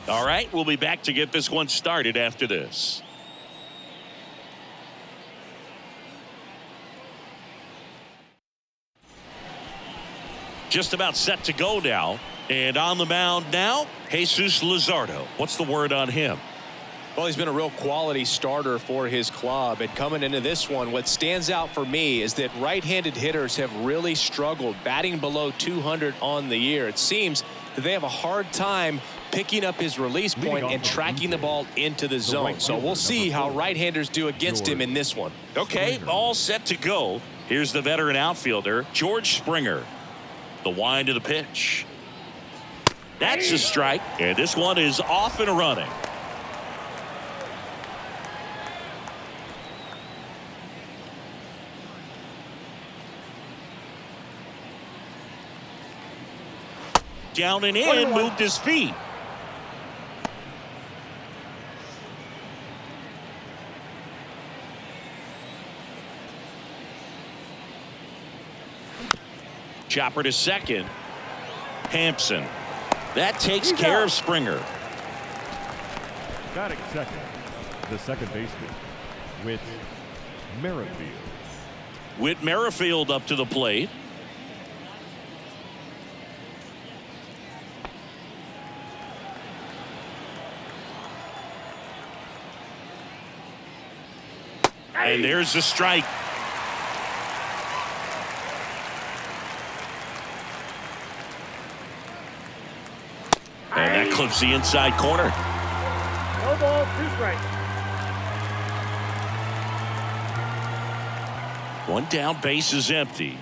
All right, we'll be back to get this one started after this. Just about set to go now. And on the mound now, Jesus Luzardo. What's the word on him? Well, he's been a real quality starter for his club. And coming into this one, what stands out for me is that right-handed hitters have really struggled batting below 200 on the year. It seems that they have a hard time picking up his release point and tracking the ball into the zone. So we'll see how right-handers do against him in this one. Okay, all set to go. Here's the veteran outfielder, George Springer. The wind of the pitch. That's a strike, and this one is off and running. Down and in, moved his feet. Chopper to second. Hampson. That takes care of Springer. Batting second, the second baseman, Whit Merrifield. Whit Merrifield up to the plate. And there's the strike. And that clips the inside corner. No ball, 2 strikes. One down, base is empty.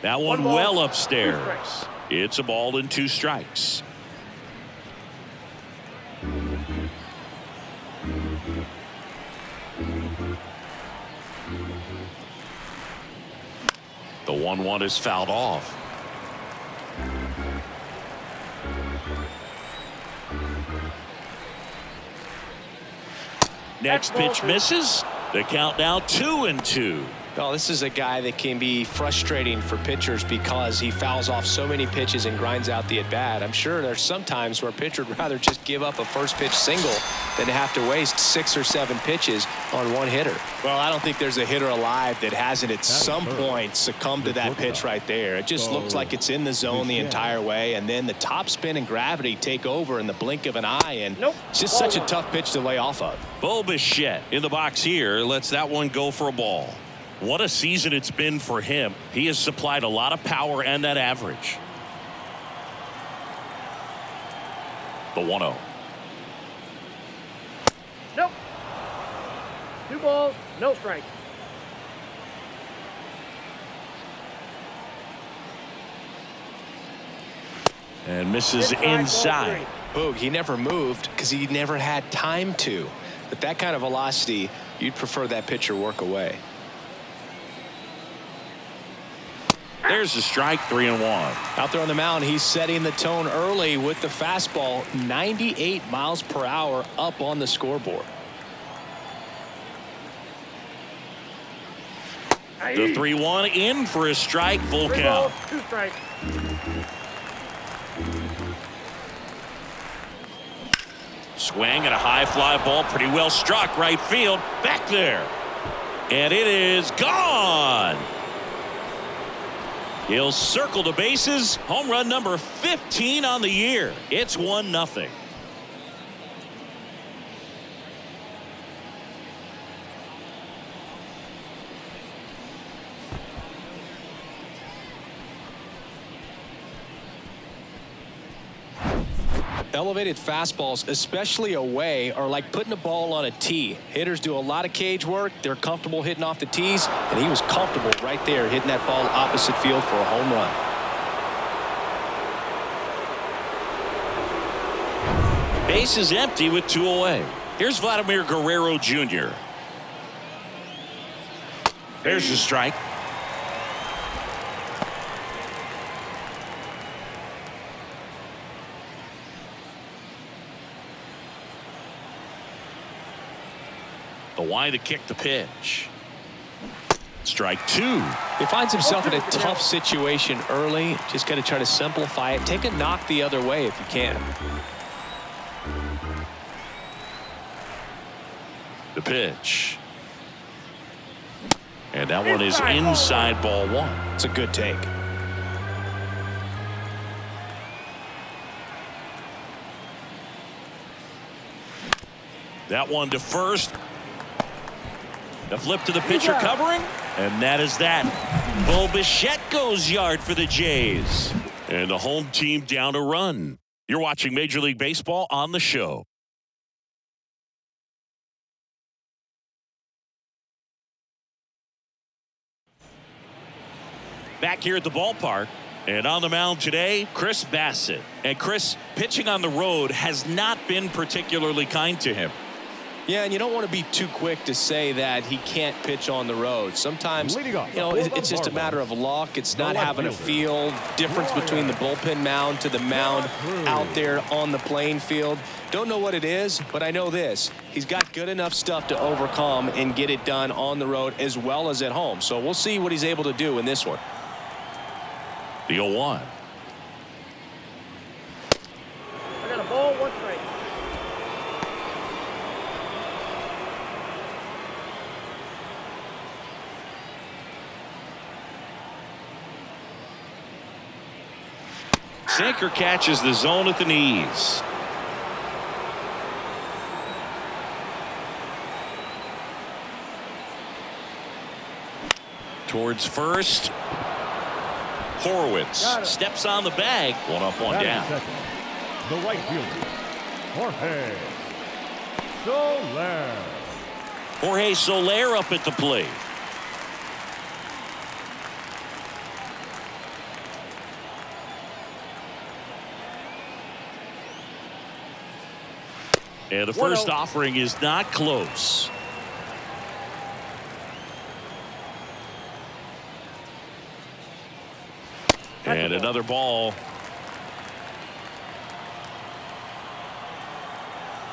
That one well upstairs. It's a ball and 2 strikes. The 1-1 is fouled off. Next pitch misses. The count now 2-2. Well, this is a guy that can be frustrating for pitchers because he fouls off so many pitches and grinds out the at-bat. I'm sure there's some times where a pitcher would rather just give up a first pitch single than to have to waste 6 or 7 pitches on one hitter. Well, I don't think there's a hitter alive that hasn't at some point succumbed to that pitch right there. It just looks like it's in the zone the entire way, and then the top spin and gravity take over in the blink of an eye, and it's just such a tough pitch to lay off of. Bo Bichette in the box here lets that one go for a ball. What a season it's been for him. He has supplied a lot of power and that average. The 1-0. Nope. 2 balls, no strikes. And misses inside. Boog, he never moved because he never had time to. But that kind of velocity, you'd prefer that pitcher work away. There's the strike, 3-1. Out there on the mound, he's setting the tone early with the fastball, 98 miles per hour up on the scoreboard. The 3-1 in for a strike, full 3 count. balls, 2 strikes. Swing and a high fly ball, pretty well struck, right field, back there. And it is gone. He'll circle the bases. Home run number 15 on the year. It's 1-0. Elevated fastballs, especially away, are like putting a ball on a tee. Hitters do a lot of cage work. They're comfortable hitting off the tees, and he was comfortable right there hitting that ball opposite field for a home run. Base is empty with 2 away. Here's Vladimir Guerrero Jr. There's the strike. The wind to kick the pitch. Strike 2. He finds himself in a tough situation early. Just got to try to simplify it. Take a knock the other way if you can. The pitch. And that one is inside ball one. It's a good take. That one to first. The flip to the pitcher covering. And that is that. Bo Bichette goes yard for the Jays. And the home team down a run. You're watching Major League Baseball on the show. Back here at the ballpark. And on the mound today, Chris Bassitt. And Chris, pitching on the road has not been particularly kind to him. Yeah, and you don't want to be too quick to say that he can't pitch on the road. Sometimes, it's just a matter of luck. It's not having a feel. Difference between the bullpen mound to the mound out there on the playing field. Don't know what it is, but I know this. He's got good enough stuff to overcome and get it done on the road as well as at home. So we'll see what he's able to do in this one. The 0-1. I got a ball, 1 strike. Sinker catches the zone at the knees. Towards first. Horwitz steps on the bag. 1 up, 1 down. Second, the right fielder, Jorge Soler. Jorge Soler up at the plate. And the first offering is not close. And another ball.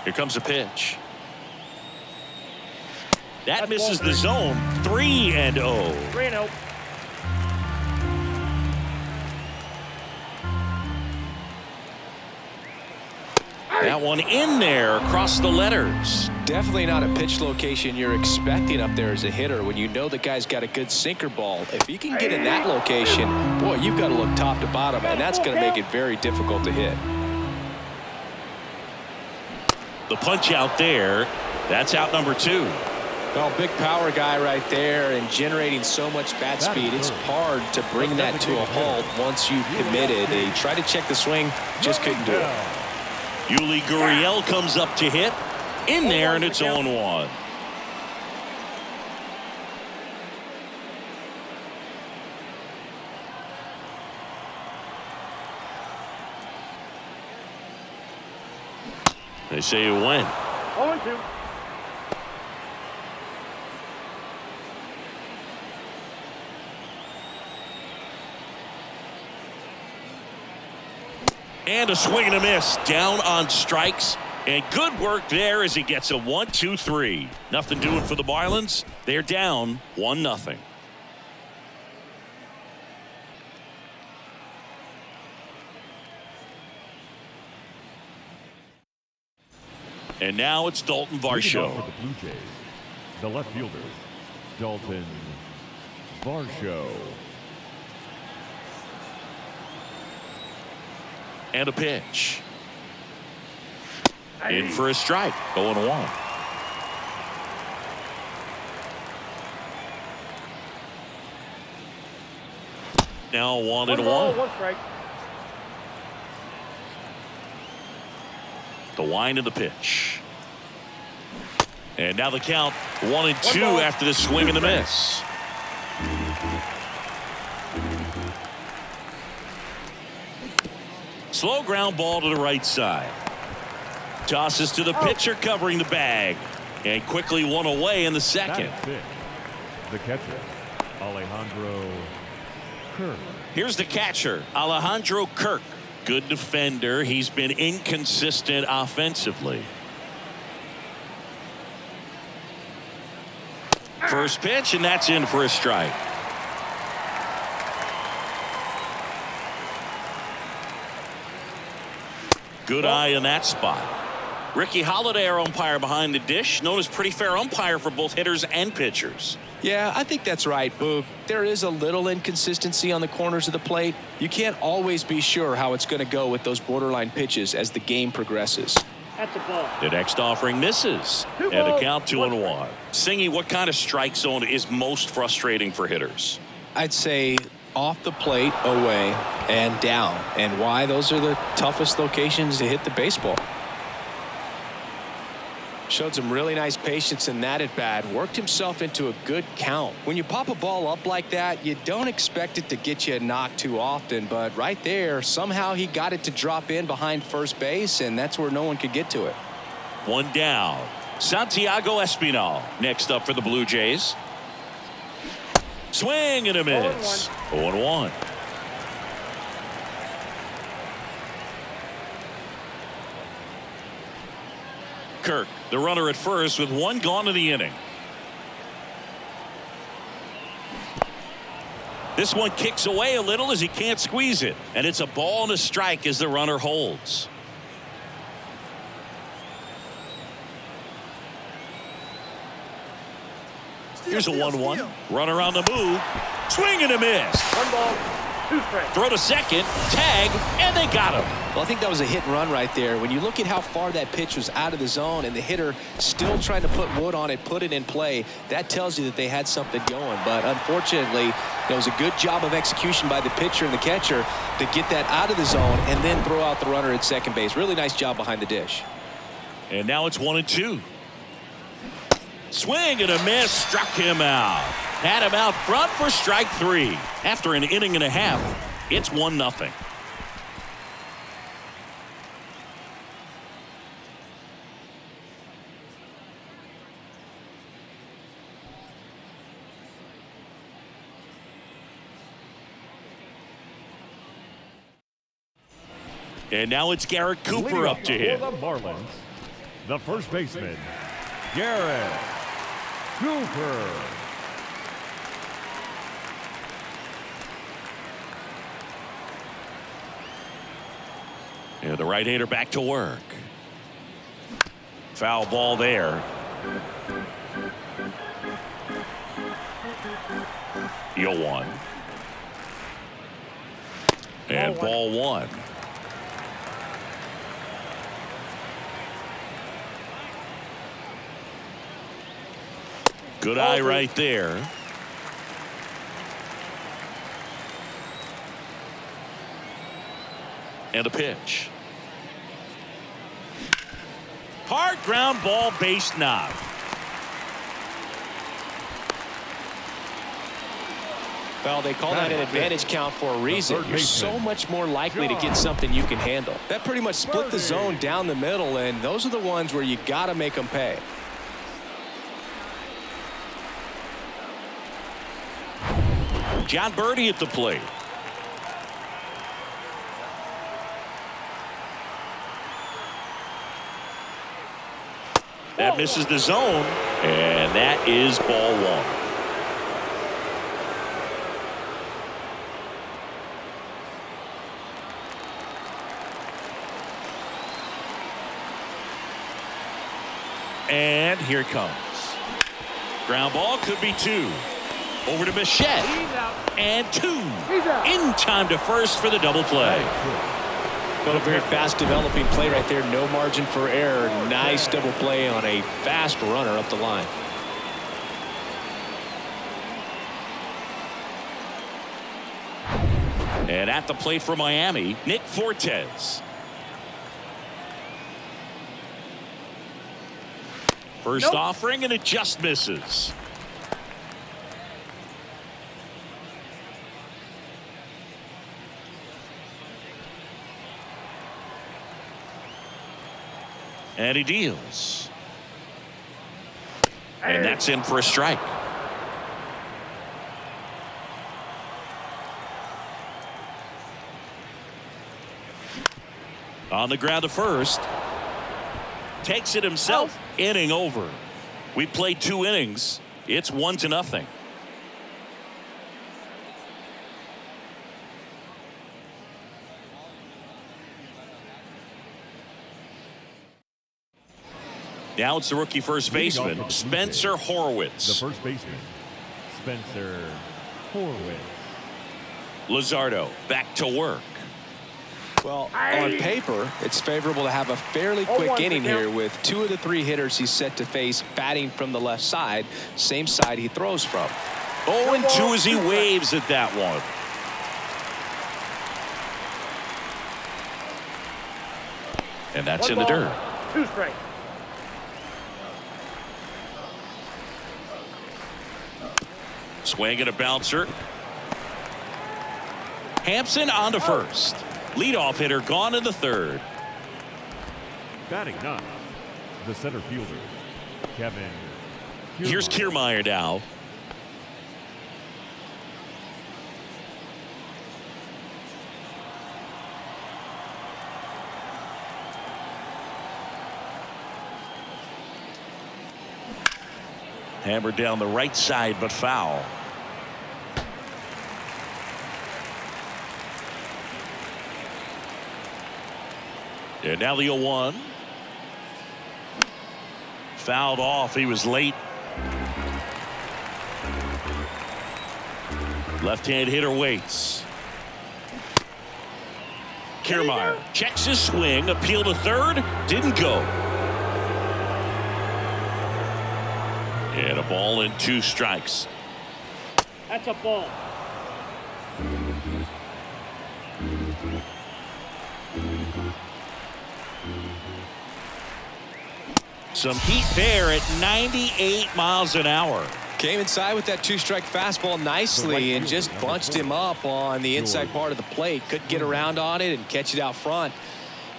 Here comes a pitch. That misses the zone. 3-0. 3-0. That one in there across the letters. Definitely not a pitch location you're expecting up there as a hitter when you know the guy's got a good sinker ball. If he can get in that location, boy, you've got to look top to bottom, and that's going to make it very difficult to hit. The punch out there. That's out number 2. Well, big power guy right there and generating so much bat speed. It's hard to bring that to a halt once you've committed. He tried to check the swing, just couldn't do it. Yuli Gurriel comes up to hit. In there, and it's 0-1. They say you win. 0-2. And a swing and a miss. Down on strikes. And good work there as he gets a 1-2-3. Nothing doing for the Marlins. They're down 1-0. And now it's Dalton Varsho. For the Blue Jays, the left fielder, Dalton Varsho. And a pitch. In for a strike. 0-1. Now 1-1. 1 strike. The wind of the pitch. And now the count 1-2 after the swing and the miss. Slow ground ball to the right side. Tosses to the pitcher covering the bag. And quickly one away in the second. The catcher, Alejandro Kirk. Here's the catcher, Alejandro Kirk. Good defender. He's been inconsistent offensively. First pitch, and that's in for a strike. Good eye in that spot. Ricky Holiday, our umpire behind the dish, known as pretty fair umpire for both hitters and pitchers. Yeah, I think that's right, Boog. There is a little inconsistency on the corners of the plate. You can't always be sure how it's going to go with those borderline pitches as the game progresses. That's a ball. The next offering misses. And a count 2-1. Singy, what kind of strike zone is most frustrating for hitters? I'd say off the plate, away, and down. And why? Those are the toughest locations to hit the baseball. Showed some really nice patience in that at bat. Worked himself into a good count. When you pop a ball up like that, you don't expect it to get you a knock too often. But right there, somehow he got it to drop in behind first base, and that's where no one could get to it. One down. Santiago Espinal next up for the Blue Jays. Swing and a miss. 0-1. Kirk, the runner at first with one gone in the inning. This one kicks away a little as he can't squeeze it, and it's a ball and a strike as the runner holds. Here's a 1-1. Runner on the move. Swing and a miss. 1 ball, 2 strikes. Throw to second. Tag. And they got him. Well, I think that was a hit and run right there. When you look at how far that pitch was out of the zone and the hitter still trying to put wood on it, put it in play, that tells you that they had something going. But unfortunately, it was a good job of execution by the pitcher and the catcher to get that out of the zone and then throw out the runner at second base. Really nice job behind the dish. And now it's 1-2. Swing and a miss. Struck him out. Had him out front for strike 3. After an inning and a half, it's 1-0. And now it's Garrett Cooper up to hit. For the Marlins, the first baseman, Garrett Cooper. And the right-hander back to work. Foul ball there. Deal 1. And ball 1. Good eye right there. And a pitch. Hard ground ball, base knock. Well, they call that an advantage count for a reason. You're so much more likely to get something you can handle. That pretty much split the zone down the middle, and those are the ones where you got to make them pay. John Birdie at the plate. That misses the zone, and that is ball 1. And here it comes. Ground ball, could be 2. Over to Bichette. And 2. In time to first for the double play. But a very fast developing play right there. No margin for error. Nice double play on a fast runner up the line. And at the plate for Miami, Nick Fortes. First offering, and it just misses. And he deals. And that's in for a strike. On the ground to first. Takes it himself. Inning over. We played 2 innings. It's 1-0. Now it's the rookie first baseman, Spencer Horwitz. The first baseman, Spencer Horwitz. Luzardo back to work. Well, on paper, it's favorable to have a fairly quick inning here with 2 of the 3 hitters he's set to face batting from the left side, same side he throws from. 0-2 as he waves at that one. And that's in the dirt. 2 strikes. Swing and a bouncer. Hampson on to first. Leadoff hitter gone in the 3rd. Batting 9, the center fielder, Kevin Kiermaier. Here's Kiermaier now. Hammered down the right side, but foul. And now the 0-1. Fouled off. He was late. Left-hand hitter waits. Kiermaier checks his swing. Appeal to third. Didn't go. And a ball and 2 strikes. That's a ball. Some heat there at 98 miles an hour. Came inside with that 2-strike fastball nicely and just bunched him up on the inside part of the plate. Couldn't get around on it and catch it out front.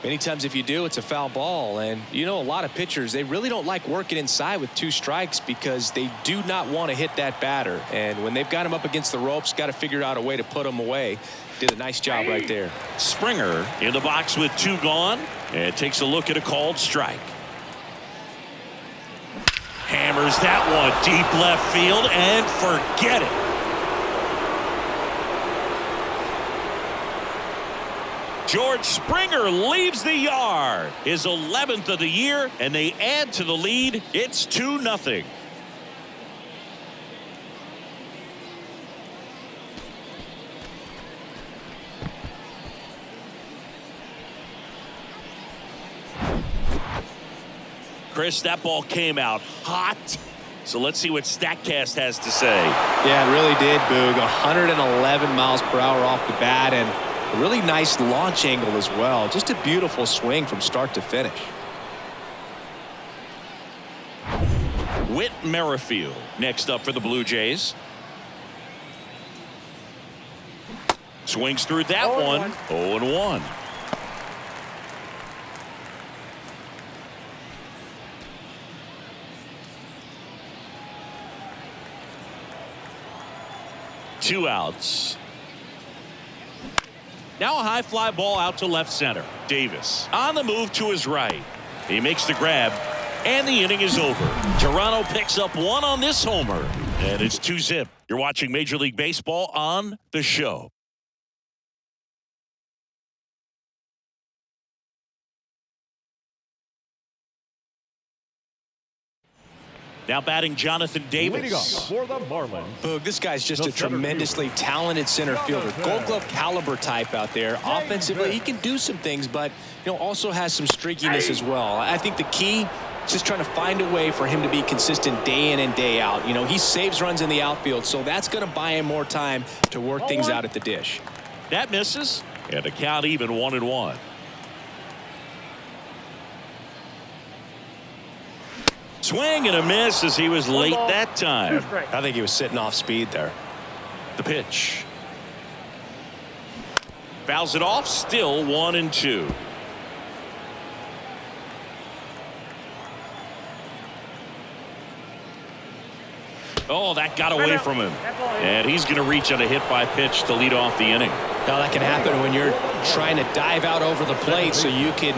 Many times if you do, it's a foul ball. And you know, a lot of pitchers, they really don't like working inside with 2 strikes because they do not want to hit that batter. And when they've got him up against the ropes, got to figure out a way to put him away. Did a nice job right there. Springer in the box with 2 gone and takes a look at a called strike. Hammers that one deep left field and forget it. George Springer leaves the yard. His 11th of the year, and they add to the lead. It's 2-0. Chris, that ball came out hot. So let's see what StatCast has to say. Yeah, it really did, Boog. 111 miles per hour off the bat and a really nice launch angle as well. Just a beautiful swing from start to finish. Whit Merrifield next up for the Blue Jays. Swings through that one. 0-1. Two outs. Now a high fly ball out to left center. Davis on the move to his right. He makes the grab, and the inning is over. Toronto picks up 1 on this homer, and it's 2-0. You're watching Major League Baseball on The Show. Now batting Jonathan Leading off Davis. for the Marlins, Boog, this guy's just The a center tremendously fielder. talented center fielder. Jonathan. Gold Glove caliber type out there. Offensively, he can do some things, but also has some streakiness as well. I think the key is just trying to find a way for him to be consistent day in and day out. He saves runs in the outfield, so that's going to buy him more time to work things out at the dish. That misses, and the count even 1-1. Swing and a miss as he was late that 2 time. strikes. I think he was sitting off speed there. The pitch. Fouls it off, still 1-2. Oh, that got away from him. And he's going to reach on a hit by pitch to lead off the inning. Now that can happen when you're trying to dive out over the plate so you can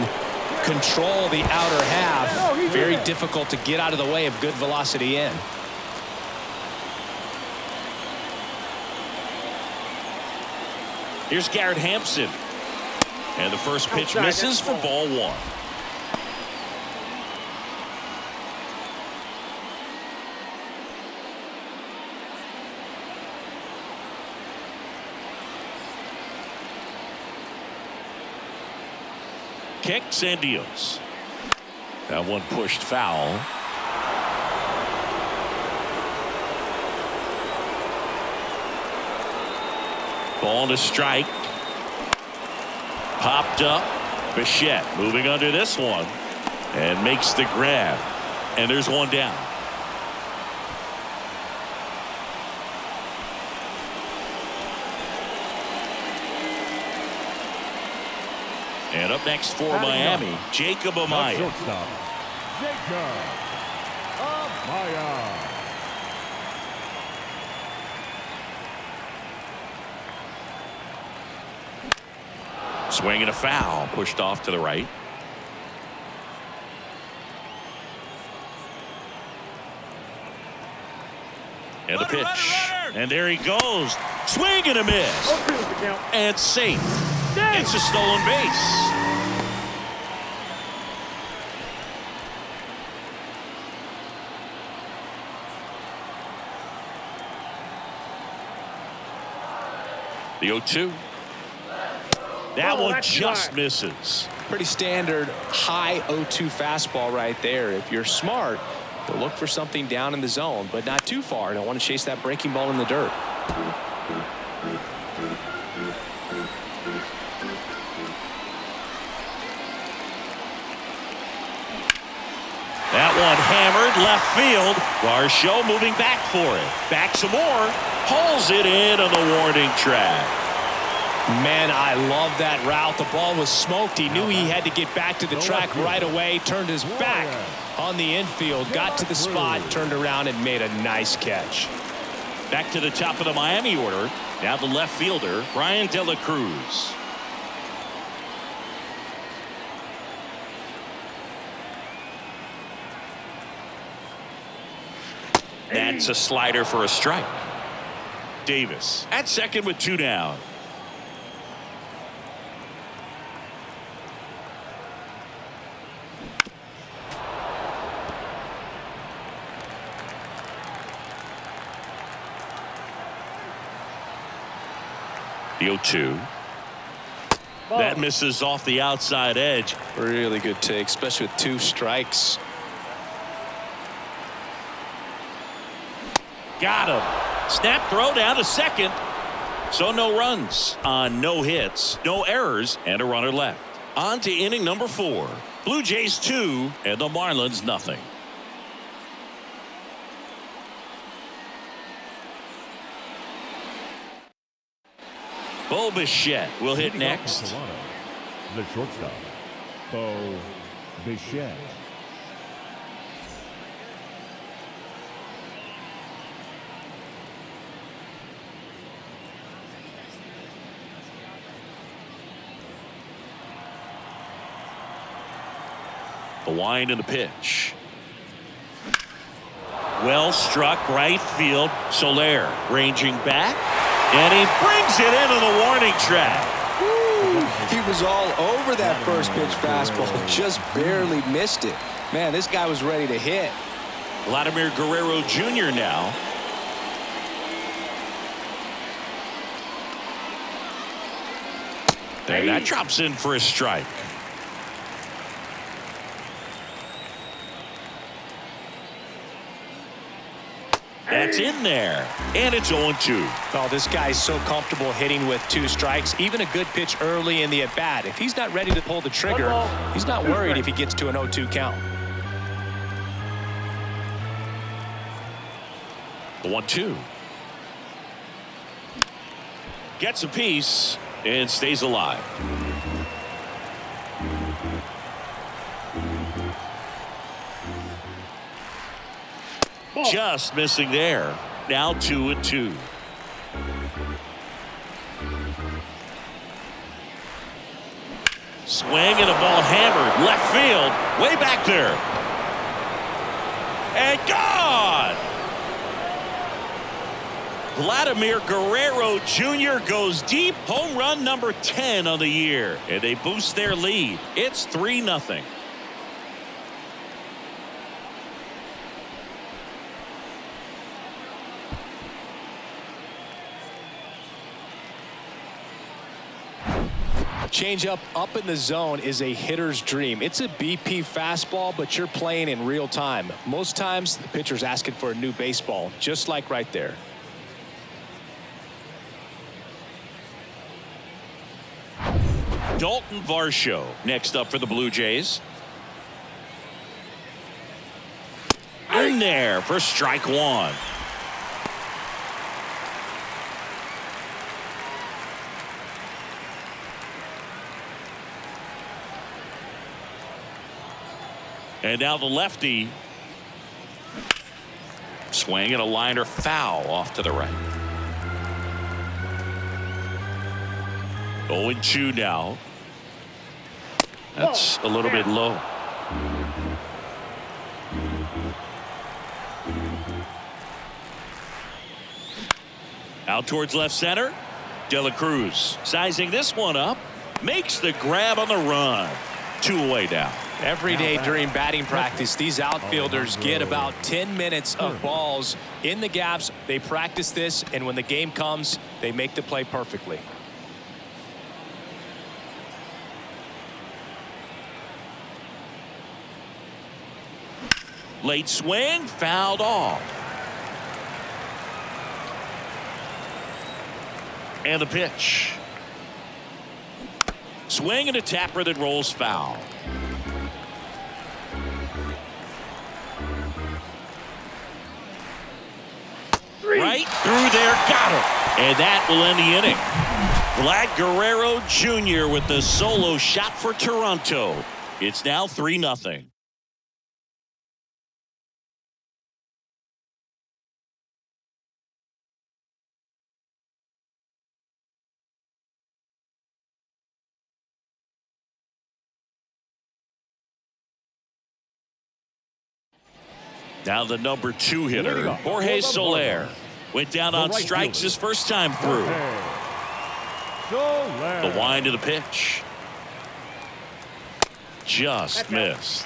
control the outer half. Very difficult to get out of the way of good velocity in. Here's Garrett Hampson. And the first pitch misses for ball 1. kicks and deals. That one pushed foul. Ball to strike. Popped up. Bichette moving under this one and makes the grab. And there's one down. And up next for Miami, Jacob Amaya. Shortstop, Jacob Amaya. Swinging a foul, pushed off to the right. And the pitch. And there he goes. Swing and a miss. And safe. It's a stolen base. The 0-2. That one just misses. Pretty standard high 0-2 fastball right there. If you're smart, you'll look for something down in the zone, but not too far. Don't want to chase that breaking ball in the dirt. That one hammered left field. Varsho moving back for it. Back some more. Hauls it in on the warning track. Man, I love that route. The ball was smoked. He knew he had to get back to the track right away. Turned his back on the infield. Got to the spot. Turned around and made a nice catch. Back to the top of the Miami order. Now the left fielder, Brian De La Cruz. That's a slider for a strike. Davis at second with 2 down. The 0-2. That misses off the outside edge. Really good take, especially with 2 strikes. Got him. Snap throw down to second. So no runs on no hits, no errors, and a runner left. On to inning number 4. Blue Jays 2 and the Marlins nothing. Bo Bichette will hit next. The shortstop, Bo Bichette. The wind and the pitch. Well struck right field. Soler ranging back. And he brings it into the warning track. He was all over that first pitch fastball. Just barely missed it. Man, this guy was ready to hit. Vladimir Guerrero Jr. now. And that drops in for a strike. That's in there. And it's 0-2. Oh, this guy's so comfortable hitting with 2 strikes. Even a good pitch early in the at-bat. If he's not ready to pull the trigger, he's not worried if he gets to an 0-2 count. The 1-2. Gets a piece and stays alive. Just missing there. Now 2-2. Swing and a ball hammered left field, way back there, and gone. Vladimir Guerrero Jr. goes deep. Home run number 10 on the year, and they boost their lead. It's 3-0. Changeup up in the zone is a hitter's dream. It's a BP fastball, but you're playing in real time. Most times, the pitcher's asking for a new baseball, just like right there. Dalton Varsho next up for the Blue Jays. In there for strike one. And now the lefty. Swing and a liner foul off to the right. 0-2 now. That's a little bit low. Out towards left center. De La Cruz sizing this one up. Makes the grab on the run. 2 away now. Every day during batting practice, these outfielders get about 10 minutes of balls in the gaps. They practice this, and when the game comes, they make the play perfectly. Late swing, fouled off. And the pitch. Swing and a tapper that rolls foul. Right through there, got it. And that will end the inning. Vlad Guerrero Jr. with the solo shot for Toronto. It's now 3-0. Now the number 2 hitter, Jorge Soler, went down on strikes his first time through. The wind to the pitch. Just missed.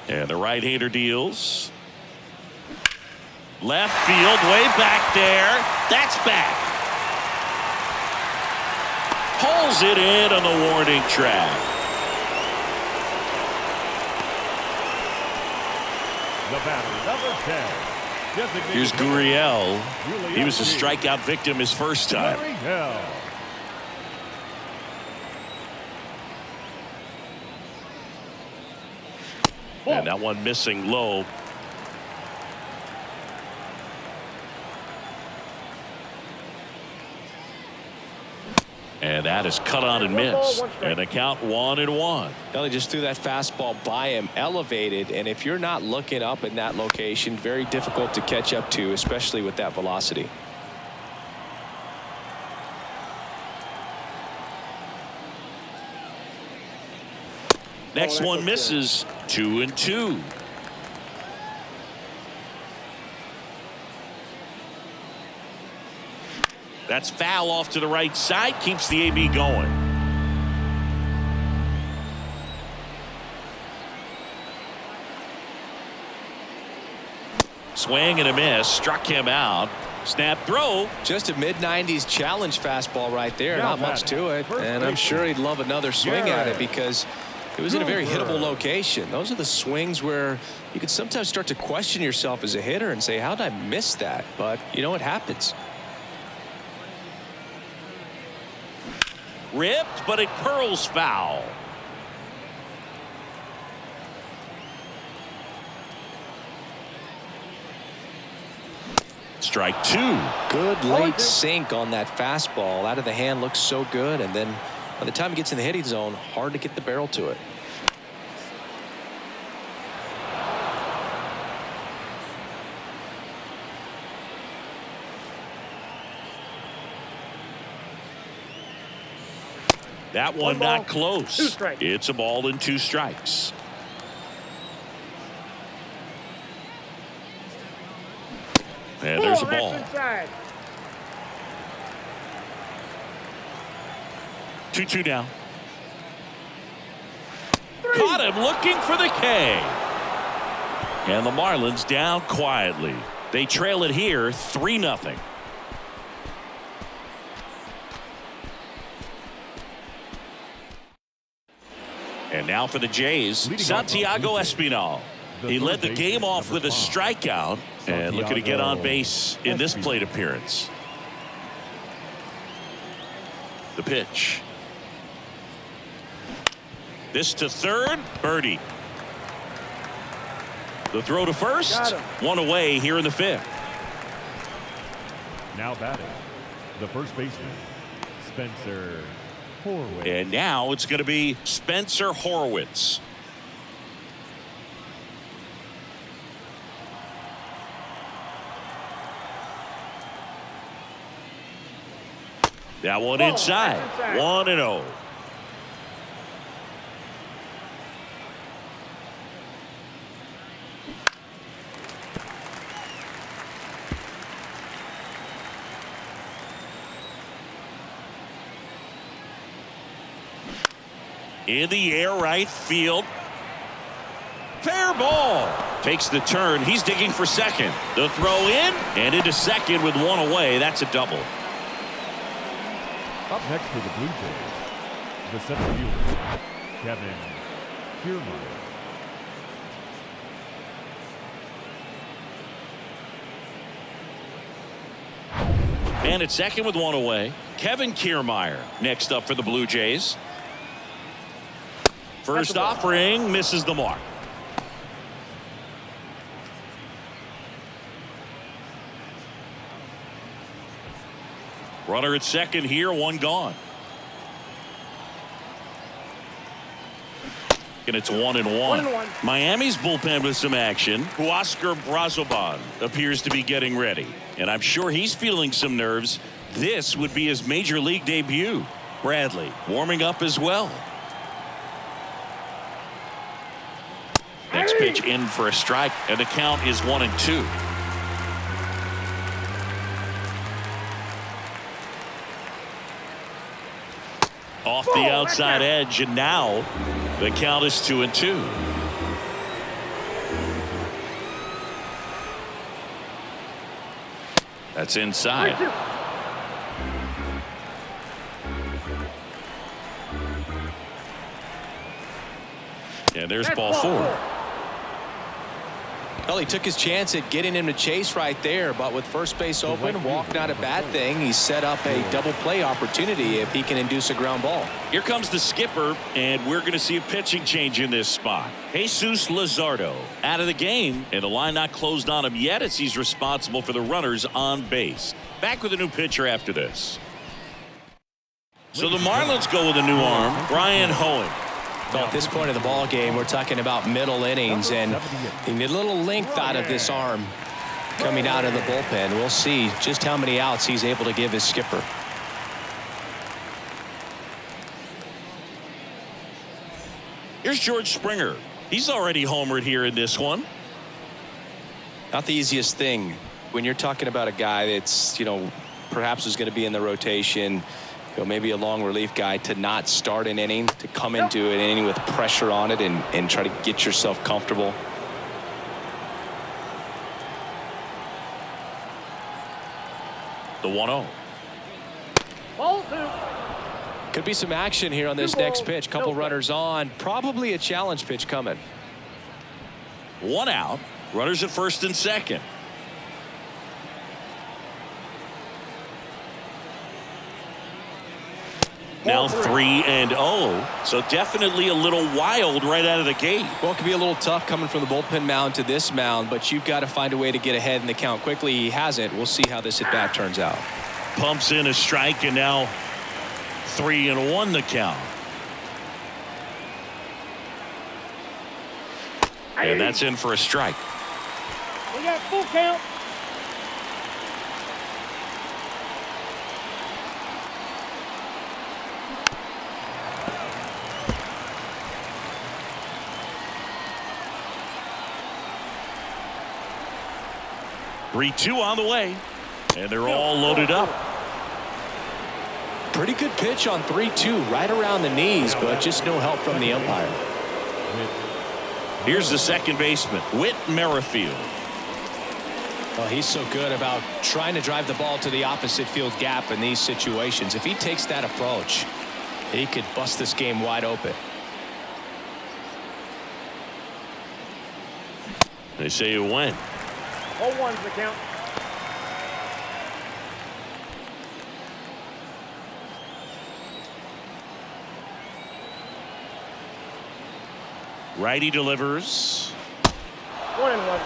And the right-hander deals. Left field, way back there. That's back. Pulls it in on the warning track. The batter, number 10. Here's Gurriel. He was a strikeout victim his first time. And that one missing low. And that is cut on and missed. And the count 1-1. They just threw that fastball by him, elevated, and if you're not looking up in that location, very difficult to catch up to, especially with that velocity. Next one misses. 2-2. That's foul off to the right side. Keeps the AB going. Swing and a miss. Struck him out. Snap throw. Just a mid-90s challenge fastball right there. Not much to it. And I'm sure he'd love another swing at it because it was in a very hittable location. Those are the swings where you can sometimes start to question yourself as a hitter and say, how did I miss that? But, you know, it happens. Ripped, but it curls foul. Strike 2. Good late sink on that fastball. Out of the hand looks so good, and then by the time it gets in the hitting zone, hard to get the barrel to it. That one not close. 2 strikes. It's a ball and 2 strikes. And there's a ball. 2-2 now. got him looking for the K. And the Marlins down quietly. They trail it here 3-0. And now for the Jays, Santiago Espinal. He led the game off with a strikeout and looking to get on base in this plate appearance. The pitch. This to third, birdie. The throw to first, one away here in the 5th. Now batting, the first baseman, Spencer Horwitz. And now it's going to be Spencer Horwitz. That one inside. 1-0. In the air, right field. Fair ball. Takes the turn. He's digging for second. The throw in and into second with one away. That's a double. Up next for the Blue Jays, the center fielder, Kevin Kiermaier. And at second with one away, Kevin Kiermaier next up for the Blue Jays. First offering misses the mark. Runner at second here, one gone. And it's 1-1. Miami's bullpen with some action. Huascar Brazoban appears to be getting ready. And I'm sure he's feeling some nerves. This would be his major league debut. Bradley warming up as well. Next pitch in for a strike, and the count is 1-2. Off the outside edge, and now the count is 2-2. That's inside. And there's ball 4. Well, he took his chance at getting him to chase right there, but with first base open, walk not a bad thing. He set up a double play opportunity if he can induce a ground ball. Here comes the skipper, and we're going to see a pitching change in this spot. Jesus Luzardo out of the game, and the line not closed on him yet as he's responsible for the runners on base. Back with a new pitcher after this. So the Marlins go with a new arm, Brian Hoeing. Well, at this point of the ball game, we're talking about middle innings, and you need a little length out of this arm coming out of the bullpen. We'll see just how many outs he's able to give his skipper. Here's George Springer. He's already homered here in this one. Not the easiest thing when you're talking about a guy that's, perhaps is going to be in the rotation, maybe a long relief guy, to not start an inning, to come into an inning with pressure on it and try to get yourself comfortable. The 1-0. Ball 2. Could be some action here on this next pitch. Couple runners on. Probably a challenge pitch coming. 1 out. Runners at first and second. Now 3-0. So definitely a little wild right out of the gate. Well, it could be a little tough coming from the bullpen mound to this mound, but you've got to find a way to get ahead in the count quickly. He hasn't. We'll see how this at bat turns out. Pumps in a strike, and now 3-1 the count. And that's in for a strike. We got full count. Three-2 on the way, and they're all loaded up. Pretty good pitch on 3-2, right around the knees, but just no help from the umpire. Here's the second baseman, Whit Merrifield. Well, he's so good about trying to drive the ball to the opposite field gap in these situations. If he takes that approach, he could bust this game wide open. They say you win. 0-1's the count. Righty delivers. 1-1.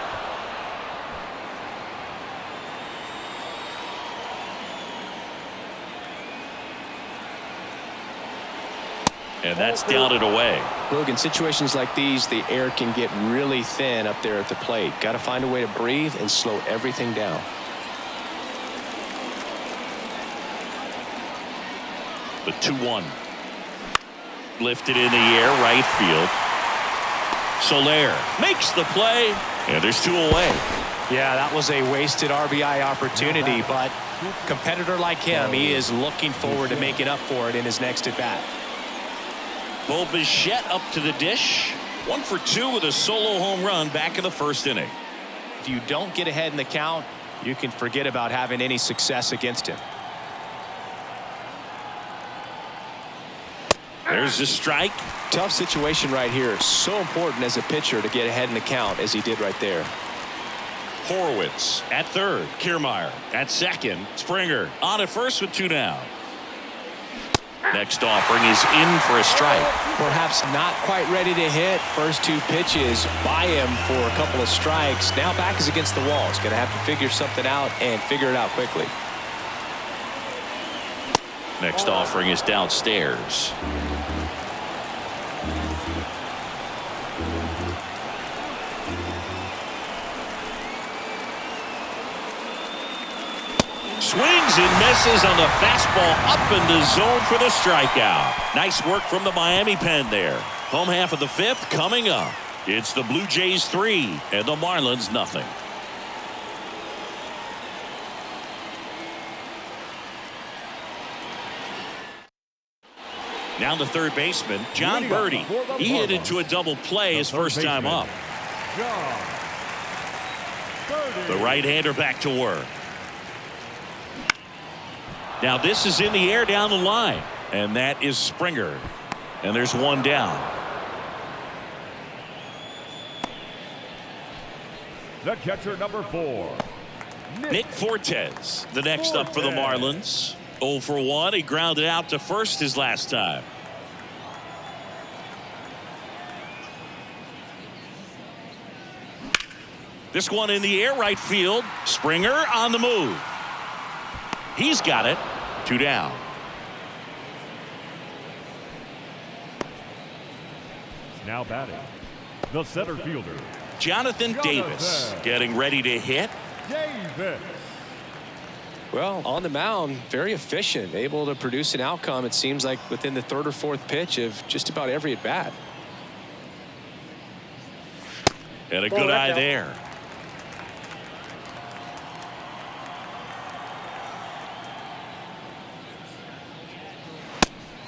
And that's down and away. Look, in situations like these, the air can get really thin up there at the plate. Got to find a way to breathe and slow everything down. The 2-1. Lifted in the air, right field. Soler makes the play, and there's 2 away. Yeah, that was a wasted RBI opportunity, but competitor like him, he is looking forward to making up for it in his next at bat. Bo Bichette up to the dish. 1 for 2 with a solo home run back in the first inning. If you don't get ahead in the count, you can forget about having any success against him. There's the strike. Tough situation right here. So important as a pitcher to get ahead in the count as he did right there. Horowitz at third. Kiermaier at second. Springer on at first with 2 down. Next offering is in for a strike. Perhaps not quite ready to hit. First 2 pitches by him for a couple of strikes. Now back is against the wall. He's going to have to figure something out and figure it out quickly. Next offering is downstairs. Swings and misses on the fastball up in the zone for the strikeout. Nice work from the Miami pen there. Home half of the 5th coming up. It's the Blue Jays 3 and the Marlins nothing. Now the third baseman, John Birdie. He hit into a double play his first time up. The right-hander back to work. Now this is in the air down the line, and that is Springer, and there's 1 down. The catcher, number 4. Nick Fortes, the next up for the Marlins. 0 for 1. He grounded out to first his last time. This one in the air, right field. Springer on the move. He's got it. 2 down. Now batting, the center fielder, Jonathan Davis getting ready to hit. Davis. Well, on the mound, very efficient, able to produce an outcome, it seems like, within the 3rd or 4th pitch of just about every at bat. And a good eye there.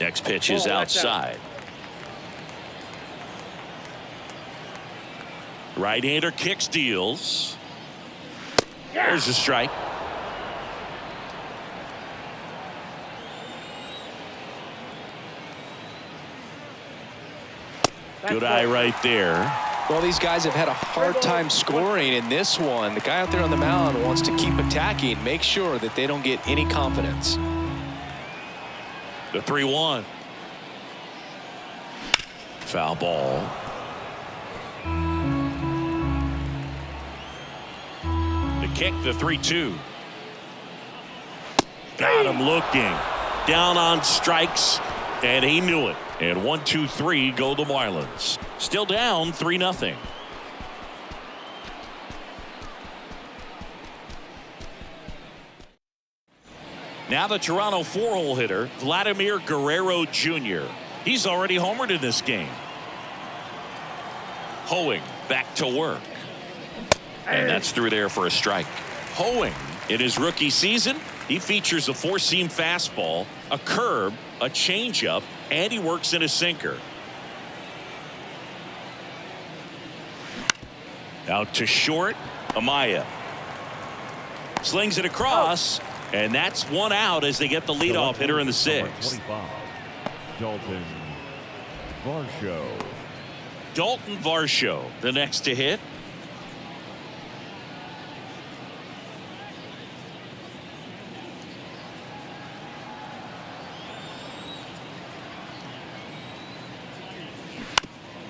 Next pitch is outside. Right-hander kicks, deals. There's a strike. Good eye right there. Well, these guys have had a hard time scoring in this one. The guy out there on the mound wants to keep attacking, make sure that they don't get any confidence. The 3-1. Foul ball. The kick, the 3-2. Got him looking. Down on strikes, and he knew it. And 1-2-3 go the Marlins. Still down 3-0. Now the Toronto 4-hole hitter, Vladimir Guerrero Jr. He's already homered in this game. Hoeing back to work. And that's through there for a strike. Hoeing, in his rookie season, he features a 4-seam fastball, a curve, a changeup, and he works in a sinker. Out to short, Amaya. Slings it across, and that's one out as they get the leadoff hitter in the sixth. 25, Dalton Varsho. Dalton Varsho, the next to hit.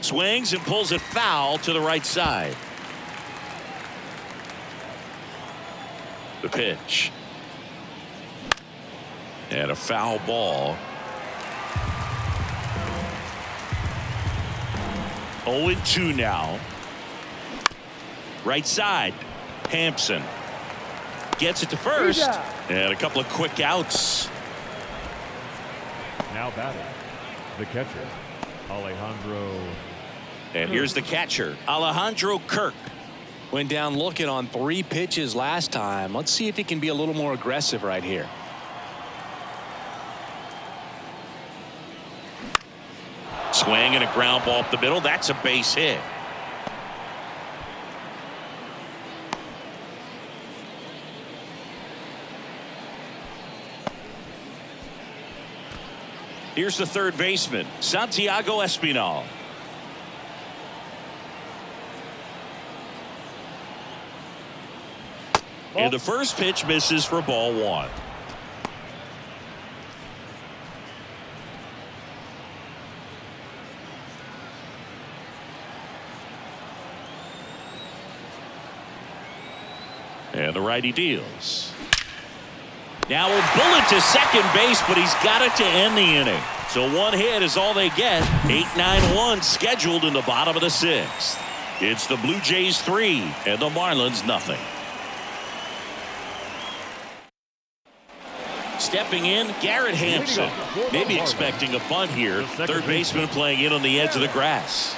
Swings and pulls it foul to the right side. The pitch. And a foul ball. 0-2 now. Right side. Hampson gets it to first. And a couple of quick outs. Now batting, the catcher, Alejandro. And here's the catcher, Alejandro Kirk. Went down looking on 3 pitches last time. Let's see if he can be a little more aggressive right here. Swing and a ground ball up the middle. That's a base hit. Here's the third baseman, Santiago Espinal. And the first pitch misses for ball 1. And the righty deals. Now a bullet to second base, but he's got it to end the inning. So 1 hit is all they get. 8-9-1 scheduled in the bottom of the 6th. It's the Blue Jays 3 and the Marlins nothing. Stepping in, Garrett Hampson. Maybe expecting a bunt here. Third baseman playing in on the edge of the grass.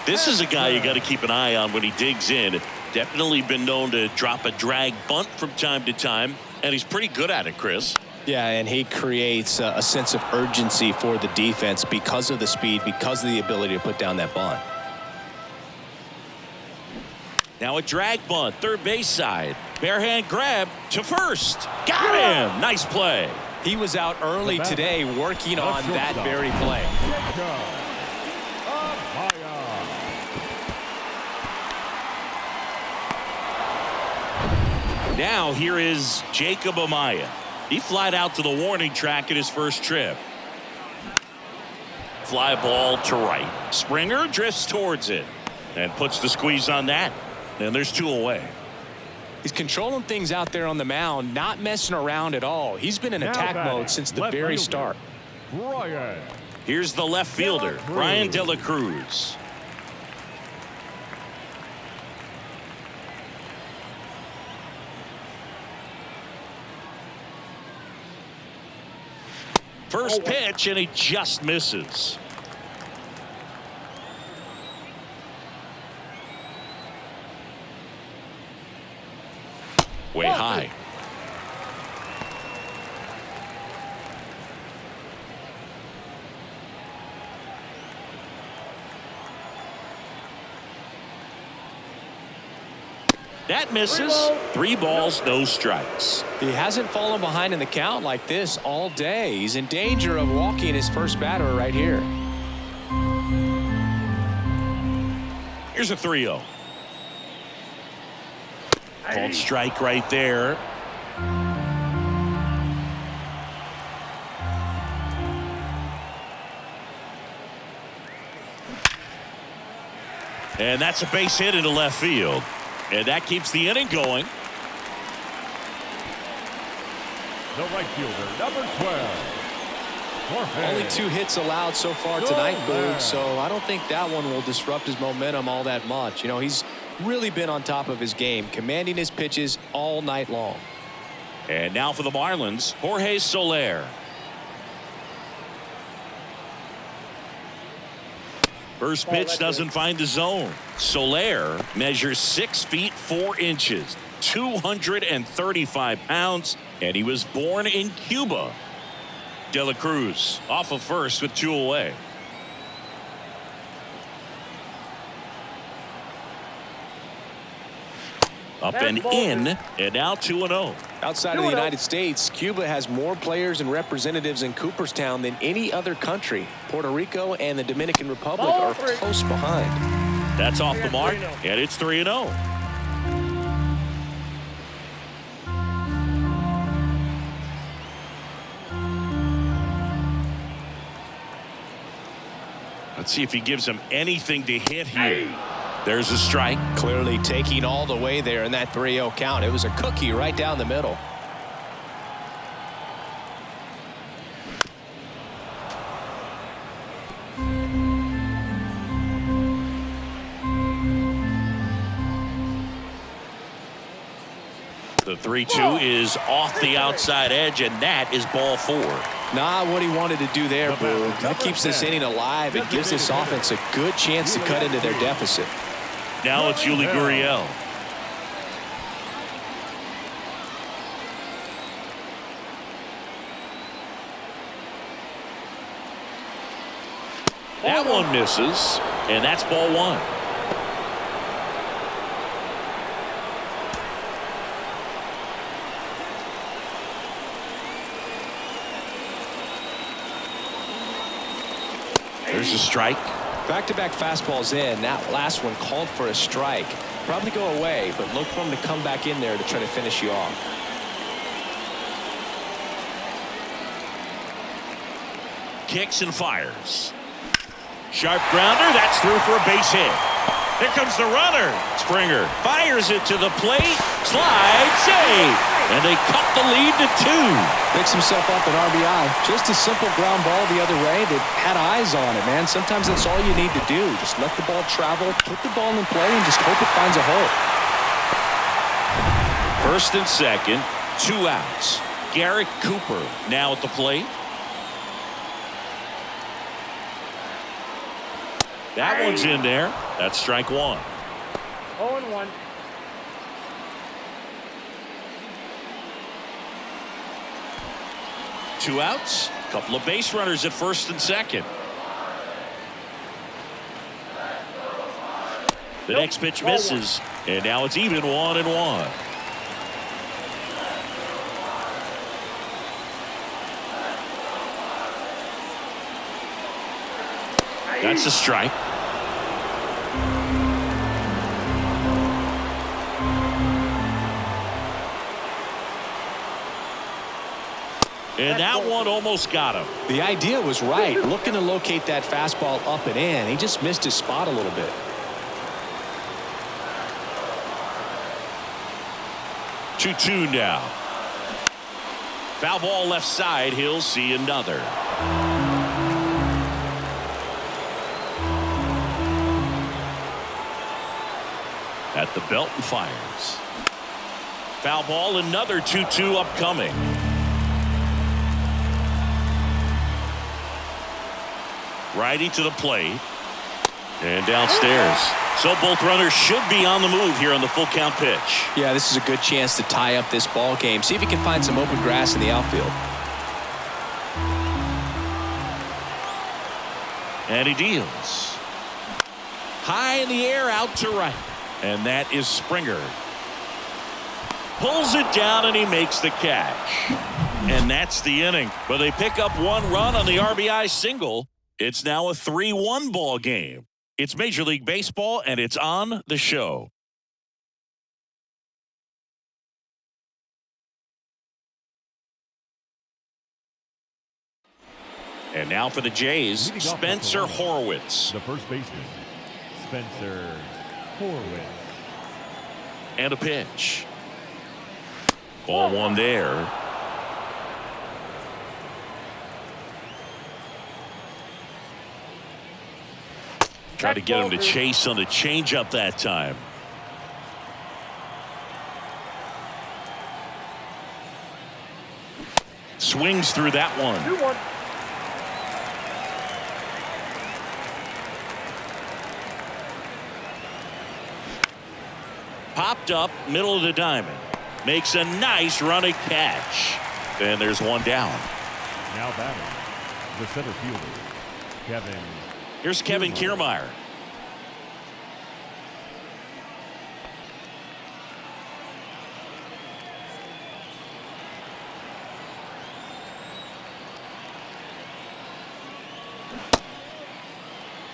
This is a guy you got to keep an eye on when he digs in. Definitely been known to drop a drag bunt from time to time, and he's pretty good at it, Chris. Yeah, and he creates a sense of urgency for the defense because of the speed, because of the ability to put down that bunt. Now a drag bunt, third base side. Bare hand grab to first. Got him. Nice play. He was out early today working on that very play. Now here is Jacob Amaya. He flied out to the warning track at his first trip. Fly ball to right. Springer drifts towards it and puts the squeeze on that. And there's 2 away. He's controlling things out there on the mound, not messing around at all. He's been in attack mode since the very start. Brian. Here's the left fielder, Brian De La Cruz. First pitch, and he just misses. Way high. That misses. 3 balls, no strikes. He hasn't fallen behind in the count like this all day. He's in danger of walking his first batter right here. Here's a 3-0. Called strike right there. And that's a base hit into left field. And that keeps the inning going. The right fielder, number 12. Jorge. Only 2 hits allowed so far tonight, Boog, so I don't think that one will disrupt his momentum all that much. You know, he's really been on top of his game, commanding his pitches all night long. And now for the Marlins, Jorge Soler. First pitch doesn't find the zone. Soler measures 6 feet 4 inches, 235 pounds, and he was born in Cuba. De La Cruz off of first with 2 away. Up and in, and now 2-0. Outside of the United States, Cuba has more players and representatives in Cooperstown than any other country. Puerto Rico and the Dominican Republic are close behind. That's off the mark, and it's 3-0. Let's see if he gives him anything to hit here. There's a strike. Clearly taking all the way there in that 3-0 count. It was a cookie right down the middle. The 3-2 is off the outside edge, and that is ball 4. Not what he wanted to do there, Boo. That keeps this inning alive. It gives this offense a good chance to cut into their deficit. Now it's Yuli Gurriel. That one misses, and that's ball 1. There's a strike. Back-to-back fastballs in. That last one called for a strike. Probably go away, but look for him to come back in there to try to finish you off. Kicks and fires. Sharp grounder. That's through for a base hit. Here comes the runner. Springer fires it to the plate. Slide save. And they cut the lead to 2. Picks himself up an RBI. Just a simple ground ball the other way that had eyes on it, man. Sometimes that's all you need to do. Just let the ball travel, put the ball in play, and just hope it finds a hole. First and second, 2 outs. Garrett Cooper now at the plate. That one's in there. That's strike 1. 0-1. Two outs. Couple of base runners at first and second. The next pitch misses, and now it's even 1-1. That's a strike. And that one almost got him. The idea was right. Looking to locate that fastball up and in. He just missed his spot a little bit. 2-2 now. Foul ball left side. He'll see another. At the belt and fires. Foul ball, another 2-2 upcoming. Righty to the plate. And downstairs. So both runners should be on the move here on the full count pitch. Yeah, this is a good chance to tie up this ball game. See if he can find some open grass in the outfield. And he deals. High in the air, out to right. And that is Springer. Pulls it down and he makes the catch. And that's the inning. But they pick up 1 run on the RBI single. It's now a 3-1 ball game. It's Major League Baseball, and it's on the show. And now for the Jays, Spencer Horwitz. The first baseman, Spencer Horwitz. And a pitch. Ball 1 there. Try to get him to chase on the changeup that time. Swings through that one. 2-1. Popped up, middle of the diamond. Makes a nice running catch. And there's 1 down. Now batting, the center fielder, Kevin. Here's Kevin Kiermaier.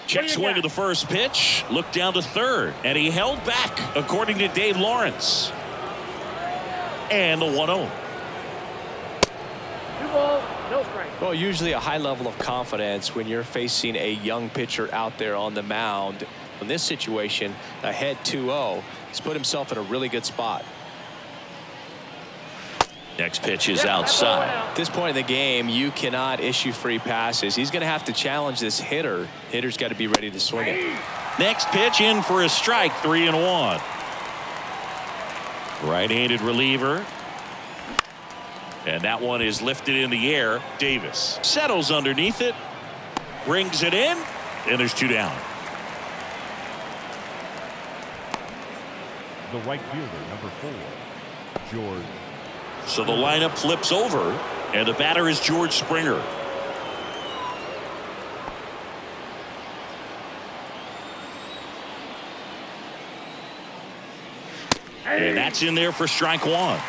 Check swing of the first pitch. Looked down to third. And he held back, according to Dave Lawrence. And the 1-0. 2 balls, no strike. Well, usually a high level of confidence when you're facing a young pitcher out there on the mound. In this situation, ahead 2-0, he's put himself in a really good spot. Next pitch is outside. At this point in the game, you cannot issue free passes. He's going to have to challenge this hitter. Hitter's got to be ready to swing it. Next pitch in for a strike, 3-1. Right-handed reliever. And that one is lifted in the air. Davis settles underneath it, brings it in, and there's 2 down. The right fielder, number 4, George. So the lineup flips over, and the batter is George Springer. And that's in there for strike 1.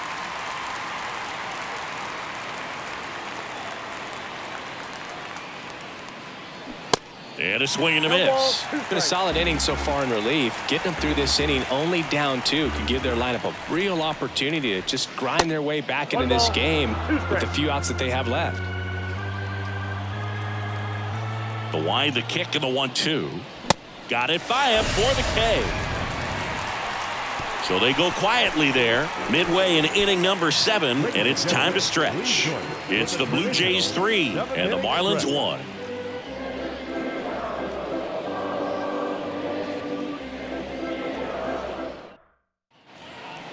And a swing and a miss. Been a solid inning so far in relief. Getting them through this inning only down 2 can give their lineup a real opportunity to just grind their way back into this game with the few outs that they have left. The wind, the kick, and the 1-2. Got it by him for the K. So they go quietly there, midway in inning number 7, and it's time to stretch. It's the Blue Jays 3 and the Marlins 1.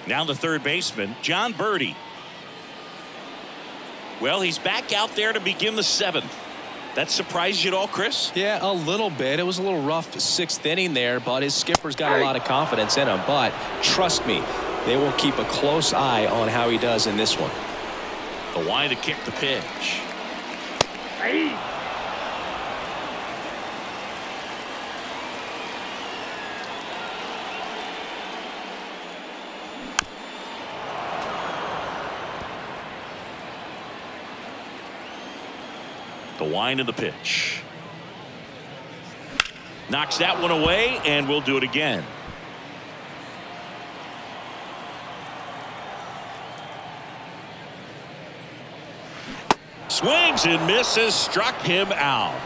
Now the third baseman, John Birdie. Well, he's back out there to begin the 7th. That surprised you at all, Chris? Yeah, a little bit. It was a little rough 6th inning there, but his skipper's got a lot of confidence in him. But trust me, they will keep a close eye on how he does in this one. The wind to kick the pitch. The wind of the pitch. Knocks that one away, and we'll do it again. Swings and misses, struck him out.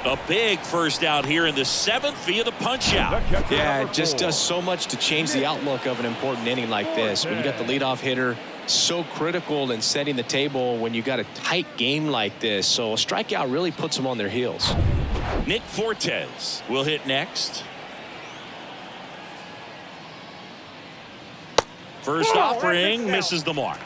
A big first out here in the 7th via the punch out. Yeah, it just does so much to change the outlook of an important inning like this. When you got the leadoff hitter, so critical in setting the table when you got a tight game like this. So a strikeout really puts them on their heels. Nick Fortes will hit next. First offering misses the mark.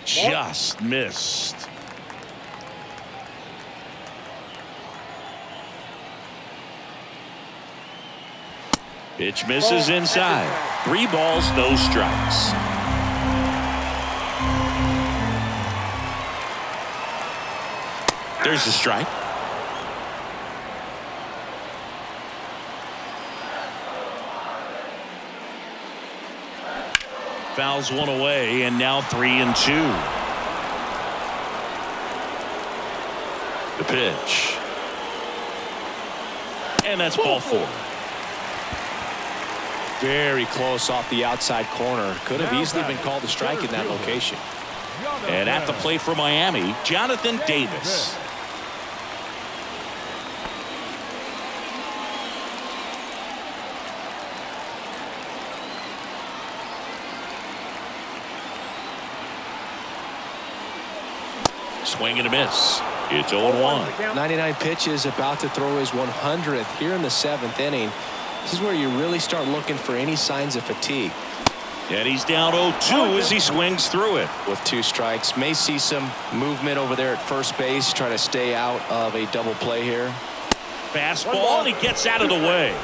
Just missed. Pitch misses inside. 3 balls, no strikes. There's the strike. Fouls one away, and now 3-2. The pitch. And that's ball 4. Very close off the outside corner. Could have easily been called a strike in that location. And at the plate for Miami, Jonathan Davis. Swing and a miss. It's 0-1. 99 pitches, about to throw his 100th here in the 7th inning. This is where you really start looking for any signs of fatigue. And he's down 0-2 as he swings through it. With 2 strikes, may see some movement over there at first base, try to stay out of a double play here. Fastball, and he gets out of the way.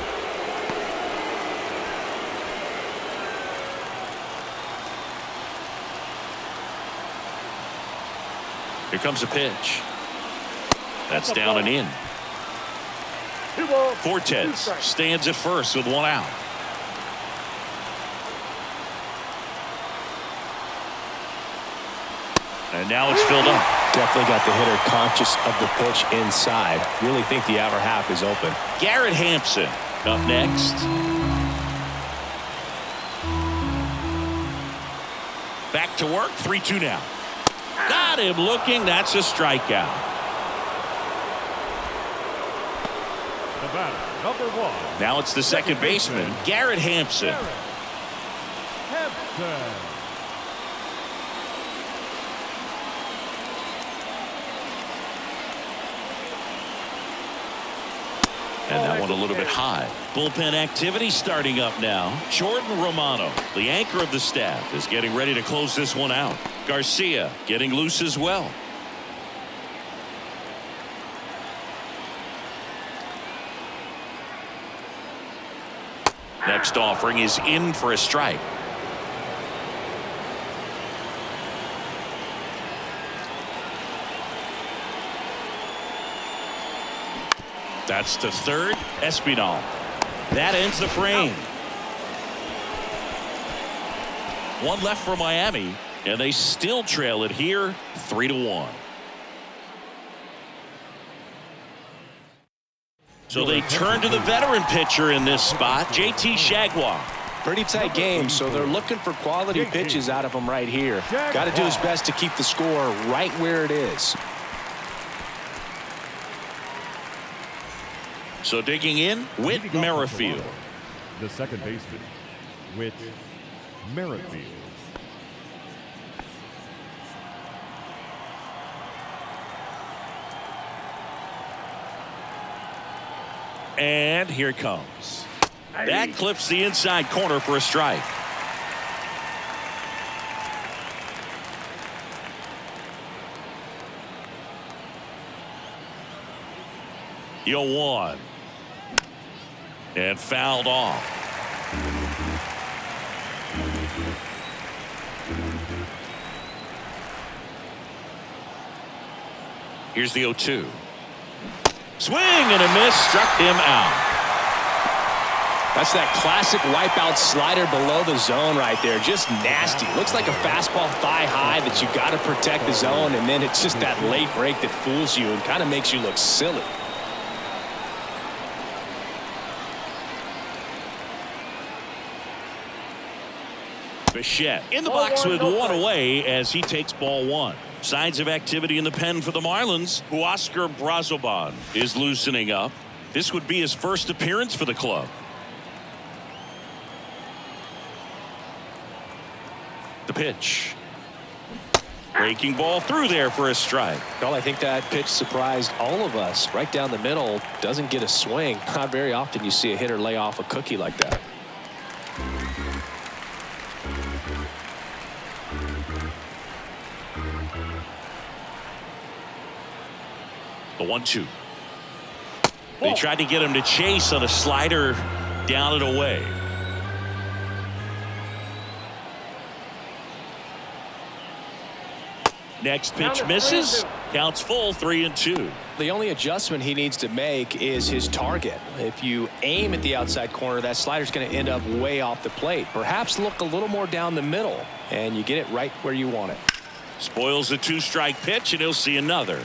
Here comes a pitch. That's down and in. 2 balls, 2 Fortes strikes. stands at first with 1 out. And now it's filled up. Definitely got the hitter conscious of the pitch inside. Really think the outer half is open. Garrett Hampson up next. Back to work. 3-2 now. Got him looking. That's a strikeout. The batter, number 1. Now it's the second baseman, Garrett Hampson. Garrett Hampson. And that one a little bit high. Bullpen activity starting up now. Jordan Romano, the anchor of the staff, is getting ready to close this one out. Garcia getting loose as well. Next offering is in for a strike. That's to third. Espinal. That ends the frame. One left for Miami, and they still trail it here 3-1. So they turn to the veteran pitcher in this spot, JT Jaguar. Pretty tight game, so they're looking for quality pitches out of him right here. Got to do his best to keep the score right where it is. So digging in, Whit Merrifield. The second baseman, Whit Merrifield. And here it comes. That clips the inside corner for a strike. Yo, 1. And fouled off. Here's the 0-2. Swing and a miss, struck him out. That's that classic wipeout slider below the zone right there. Just nasty. Looks like a fastball thigh high that you got to protect the zone, and then it's just that late break that fools you and kind of makes you look silly. Bichette in the box with 1 away as he takes ball 1. Signs of activity in the pen for the Marlins. Huascar Brazoban is loosening up. This would be his first appearance for the club. The pitch. Breaking ball through there for a strike. Well, I think that pitch surprised all of us. Right down the middle, doesn't get a swing. Not very often you see a hitter lay off a cookie like that. The 1-2. They tried to get him to chase on a slider down and away. Next pitch misses. Counts full, 3-2. The only adjustment he needs to make is his target. If you aim at the outside corner, that slider's going to end up way off the plate. Perhaps look a little more down the middle, and you get it right where you want it. Spoils a 2-strike pitch, and he'll see another.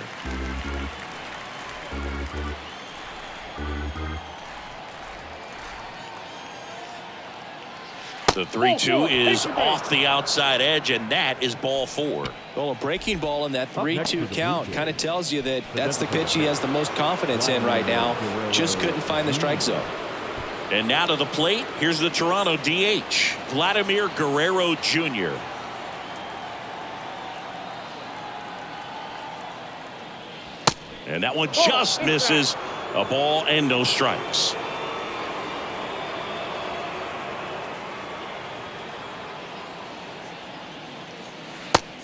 The 3-2 is off the outside edge, and that is ball 4. Well, a breaking ball in that 3-2 count kind of tells you that that's the pitch he has the most confidence in right now. Just couldn't find the strike zone. And now to the plate, here's the Toronto DH, Vladimir Guerrero Jr. And that one just misses. A ball and no strikes.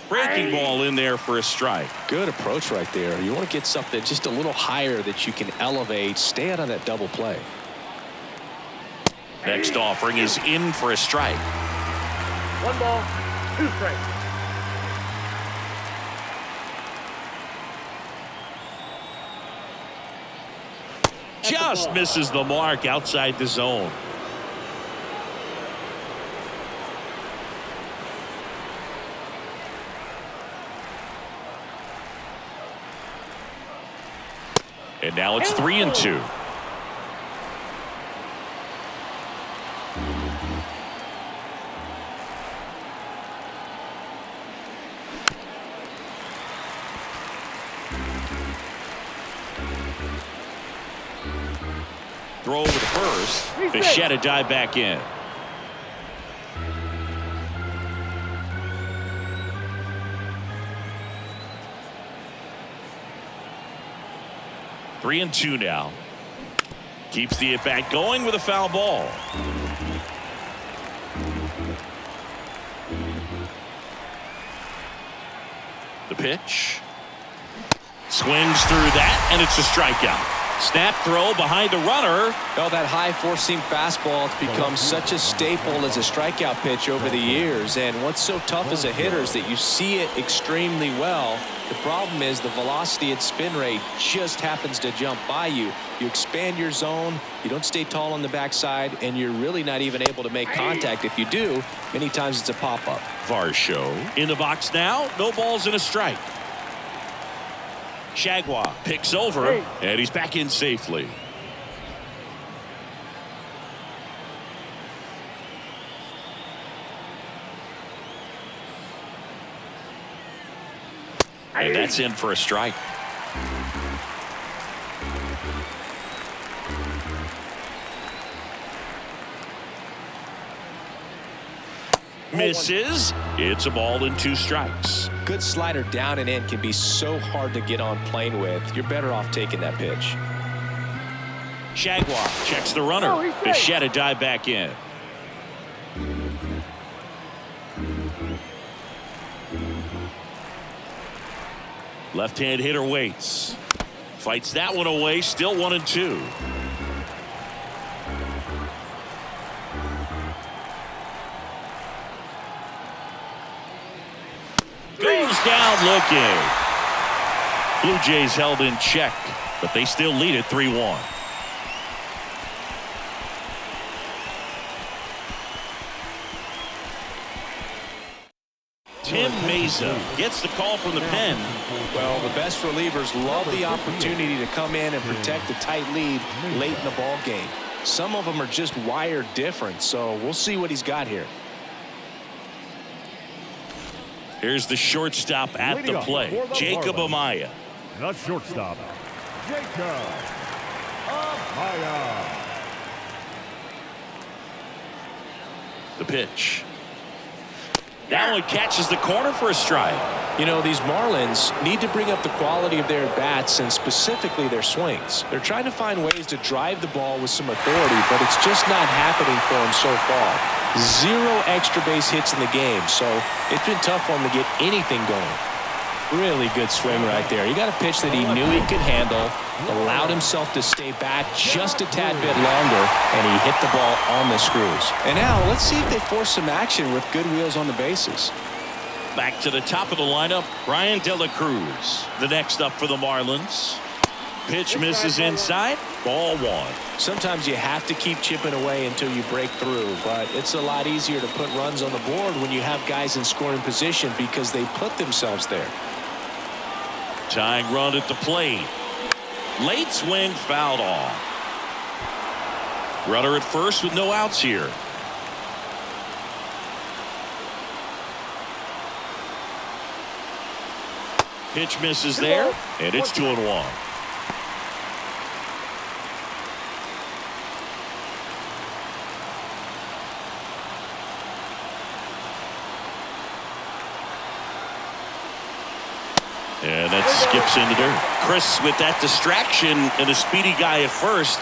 Breaking ball in there for a strike. Good approach right there. You want to get something just a little higher that you can elevate. Stay out of that double play. Next offering is in for a strike. 1 ball, 2 strikes. Just misses the mark outside the zone. And now it's 3-2. Throw over the first. Bichette dive back in. Three and two now. Keeps the at bat going with a foul ball. The pitch. Swings through that, and it's a strikeout. Snap throw behind the runner. Well, that high four-seam fastball has become such a staple as a strikeout pitch over the years. And what's so tough as a hitter is that you see it extremely well. The problem is the velocity and spin rate just happens to jump by you. You expand your zone, you don't stay tall on the backside, and you're really not even able to make contact. If you do, many times it's a pop-up. Varsho in the box now. No balls and a strike. Shagwa picks over, and he's back in safely. And that's in for a strike. Misses. It's a ball and 2 strikes. Good slider down and in can be so hard to get on plane with. You're better off taking that pitch. Shagwa checks the runner. Bichette dive back in. Left-hand hitter waits. Fights that one away. Still 1-2. Goes down looking. Blue Jays held in check, but they still lead it 3-1. Tim Mesa gets the call from the pen. Well, the best relievers love the opportunity to come in and protect a tight lead late in the ball game. Some of them are just wired different, so we'll see what he's got here. Here's the shortstop at the play, Jacob Amaya. The shortstop, Jacob Amaya. The pitch. That one catches the corner for a strike. You know, these Marlins need to bring up the quality of their bats and specifically their swings. They're trying to find ways to drive the ball with some authority, but it's just not happening for them so far. 0 extra base hits in the game, so it's been tough for them to get anything going. Really good swing right there. You got a pitch that he knew he could handle, allowed himself to stay back just a tad bit longer, and he hit the ball on the screws. And now let's see if they force some action with good wheels on the bases. Back to the top of the lineup, Brian De La Cruz. The next up for the Marlins. Pitch misses inside. Ball 1. Sometimes you have to keep chipping away until you break through, but it's a lot easier to put runs on the board when you have guys in scoring position because they put themselves there. Tying run at the plate. Late swing fouled off. Runner at first with no outs here. Pitch misses there, and it's 2-1. And that skips into dirt. Chris with that distraction and a speedy guy at first.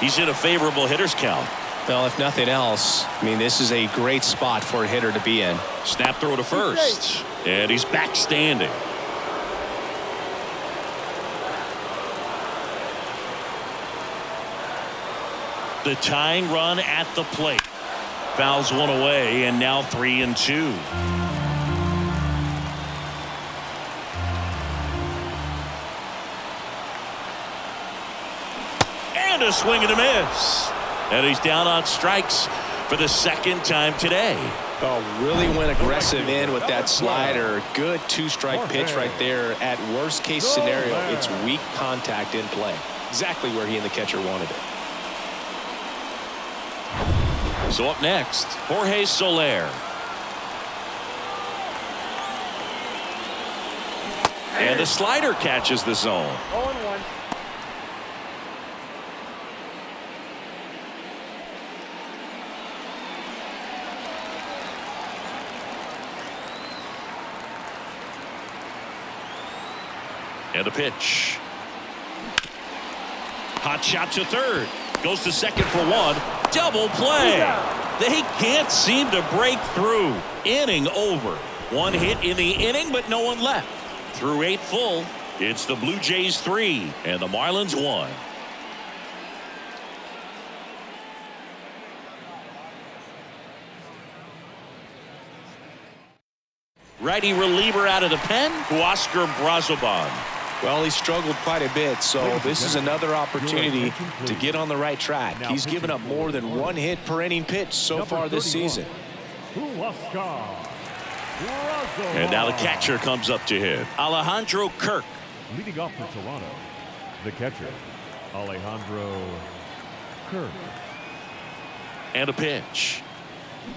He's in a favorable hitter's count. Well, if nothing else, I mean, this is a great spot for a hitter to be in. Snap throw to first. And he's back standing. The tying run at the plate. Fouls one away, and now 3-2. And a swing and a miss. And he's down on strikes for the second time today. Oh, really went aggressive in with that slider. Good two-strike pitch right there. At worst case scenario, it's weak contact in play. Exactly where he and the catcher wanted it. So up next, Jorge Soler. And the slider catches the zone. 0-1. And a pitch. Hot shot to third. Goes to second for one. Double play. They can't seem to break through. Inning over. One hit in the inning, but no one left. Through 8 full, it's the Blue Jays 3 and the Marlins 1. Righty reliever out of the pen, Huascar Brazoban. Well, he struggled quite a bit, so this is another opportunity to get on the right track. He's given up more than 1 hit per inning pitch so far this season. And now the catcher comes up to him, Alejandro Kirk. Leading off for Toronto, the catcher, Alejandro Kirk. And a pitch.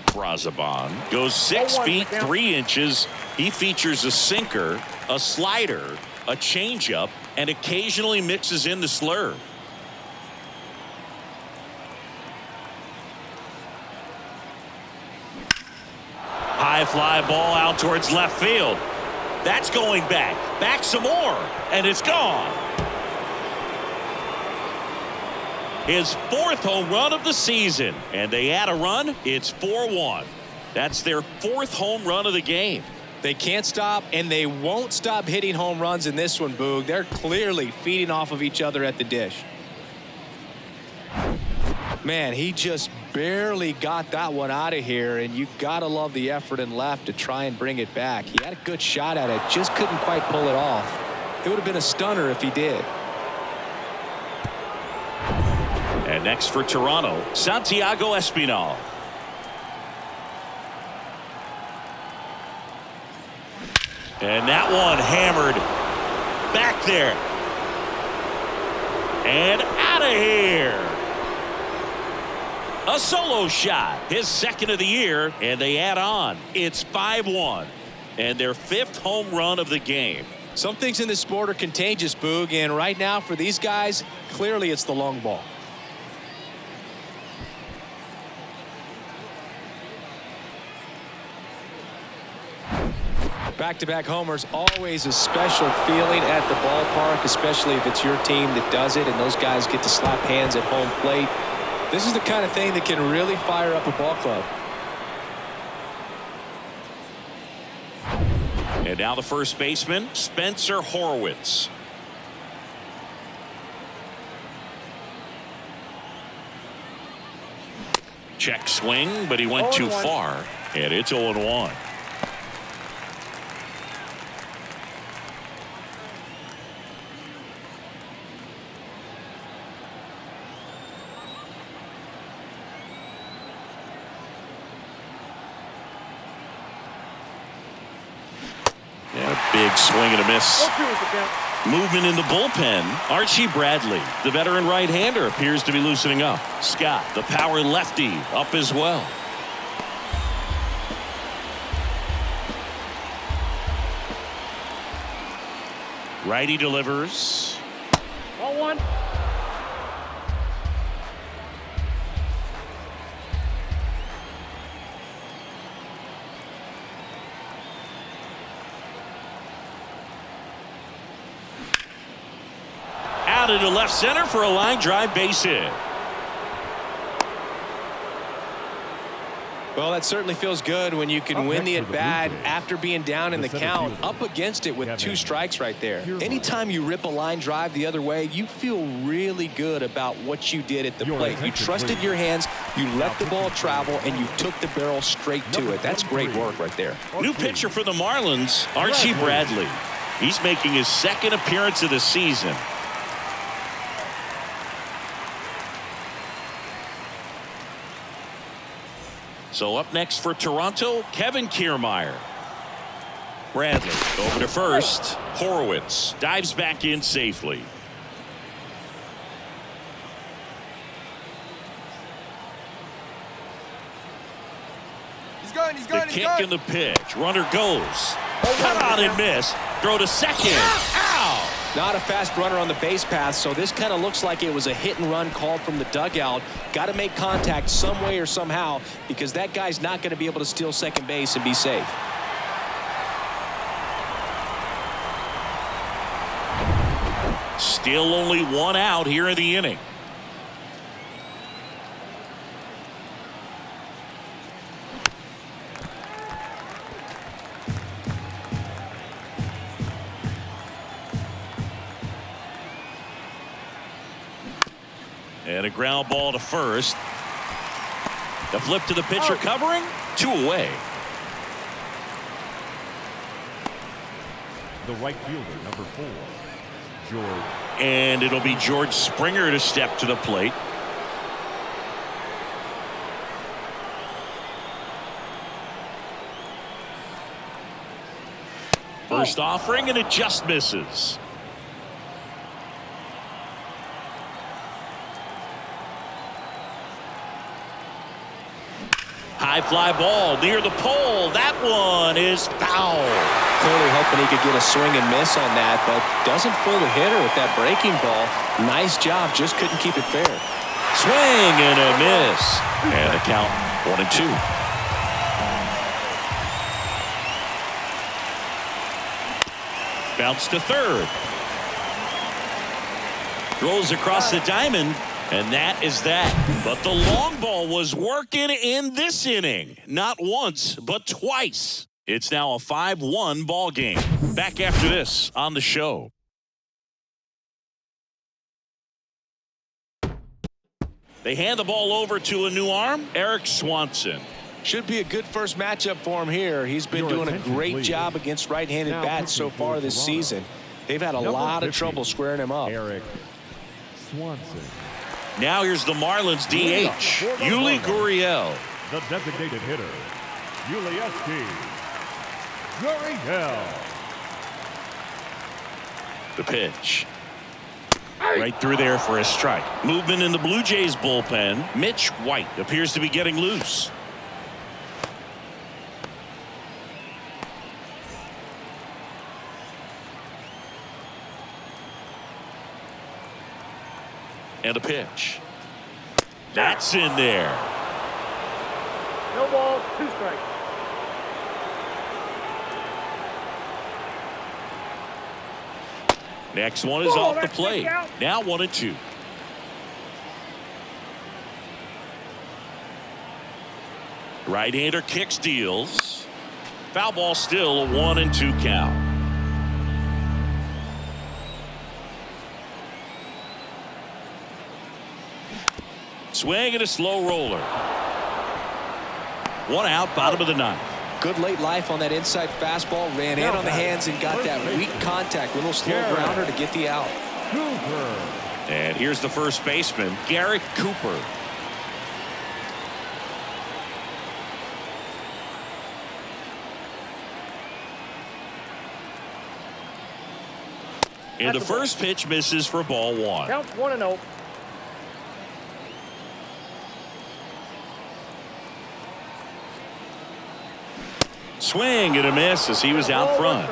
Brazoban goes 6 feet 3 inches. He features a sinker, a slider, a changeup, and occasionally mixes in the slurve. High fly ball out towards left field. That's going back. Back some more. And it's gone. His 4th home run of the season. And they add a run. It's 4-1. That's their 4th home run of the game. They can't stop, and they won't stop hitting home runs in this one, Boog. They're clearly feeding off of each other at the dish. Man, he just barely got that one out of here, and you gotta love the effort in left to try and bring it back. He had a good shot at it, just couldn't quite pull it off. It would have been a stunner if he did. And next for Toronto, Santiago Espinal. And that one hammered back there. And out of here. A solo shot, his 2nd of the year, and they add on. It's 5-1, and their 5th home run of the game. Some things in this sport are contagious, Boog, and right now for these guys, clearly it's the long ball. Back-to-back homers, always a special feeling at the ballpark, especially if it's your team that does it and those guys get to slap hands at home plate. This is the kind of thing that can really fire up a ball club. And now the first baseman, Spencer Horwitz. Check swing, but he went too far, and it's 0-1. Big swing and a miss. Movement in the bullpen. Archie Bradley, the veteran right-hander, appears to be loosening up. Scott, the power lefty, up as well. Righty delivers. 1-1. Out into left center for a line drive base hit. Well, that certainly feels good when you can win the at-bat after being down in the count, up against it with 2 strikes right there. Anytime you rip a line drive the other way, you feel really good about what you did at the plate. You trusted your hands, you let the ball travel, and you took the barrel straight to it. That's great work right there. New pitcher for the Marlins, Archie Bradley. He's making his 2nd appearance of the season. So up next for Toronto, Kevin Kiermaier. Bradley over to first. Horowitz dives back in safely. The kick and the pitch. Runner goes. Cut on and miss. Throw to second. Ow! Not a fast runner on the base path, so this kind of looks like it was a hit and run called from the dugout. Got to make contact some way or somehow, because that guy's not going to be able to steal second base and be safe. Still only one out here in the inning. And a ground ball to first. The flip to the pitcher covering. 2 away. The right fielder, number 4, George. And it'll be George Springer to step to the plate. First offering, and it just misses. High fly ball near the pole. That one is foul. Clearly hoping he could get a swing and miss on that, but doesn't fool the hitter with that breaking ball. Nice job, just couldn't keep it fair. Swing and a miss. And a count 1-2. Bounce to third. Throws across the diamond. And that is that. But the long ball was working in this inning. Not once, but twice. It's now a 5-1 ball game. Back after this on the show. They hand the ball over to a new arm, Eric Swanson. Should be a good first matchup for him here. He's been doing a great job against right-handed bats so far this season. They've had a lot of trouble squaring him up. Eric Swanson. Now here's the Marlins DH, Yuli Gurriel. The designated hitter, Yuli Gurriel. The pitch. Right through there for a strike. Movement in the Blue Jays bullpen. Mitch White appears to be getting loose. And a pitch. That's in there. No ball, 2 strikes. Next one is off the plate. Now 1-2. Right-hander kicks, deals. Foul ball, still a 1-2 count. Swing and a slow roller. 1 out, bottom of the 9th. Good late life on that inside fastball. Ran in on the hands and got that weak contact. Little slow grounder to get the out. And here's the first baseman, Garrett Cooper. And the first pitch misses for ball 1. Count 1-0. Swing and a miss as he was out front.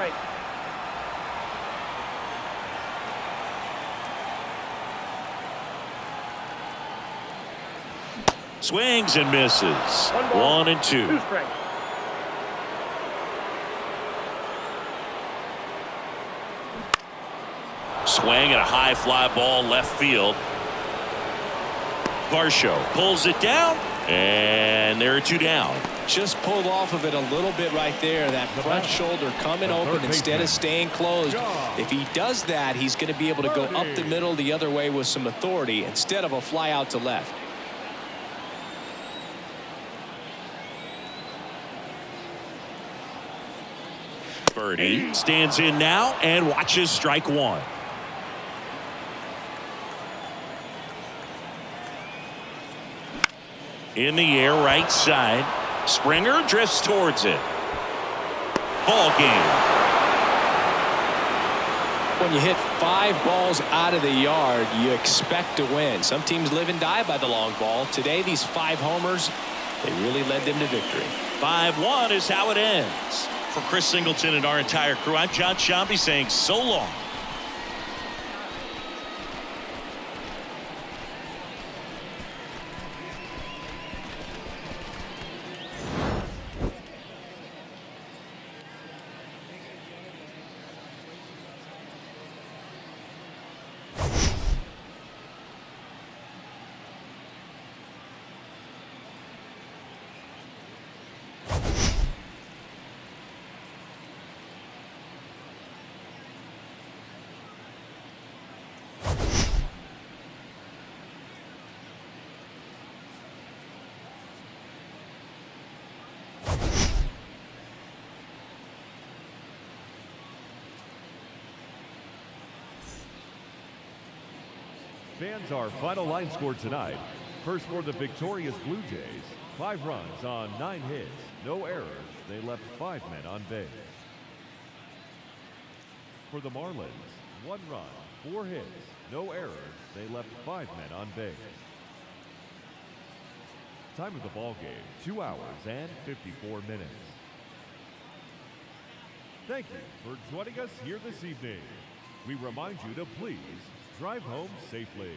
Swings and misses. 1-2. 2 strikes. Swing and a high fly ball left field. Varsho pulls it down, and there are 2 down. Just pulled off of it a little bit right there. That front shoulder coming open instead of staying closed. If he does that, he's going to be able to go up the middle the other way with some authority instead of a fly out to left. Birdie stands in now and watches strike 1. In the air, right side. Springer drifts towards it. Ball game. When you hit 5 balls out of the yard, you expect to win. Some teams live and die by the long ball. Today, these 5 homers, they really led them to victory. 5-1 is how it ends. For Chris Singleton and our entire crew, I'm John Sciambi saying so long. Fans, our final line score tonight. First for the victorious Blue Jays, 5 runs on 9 hits, no errors. They left 5 men on base. For the Marlins, 1 run, 4 hits, no errors. They left 5 men on base. Time of the ball game, 2 hours and 54 minutes. Thank you for joining us here this evening. We remind you to please drive home safely.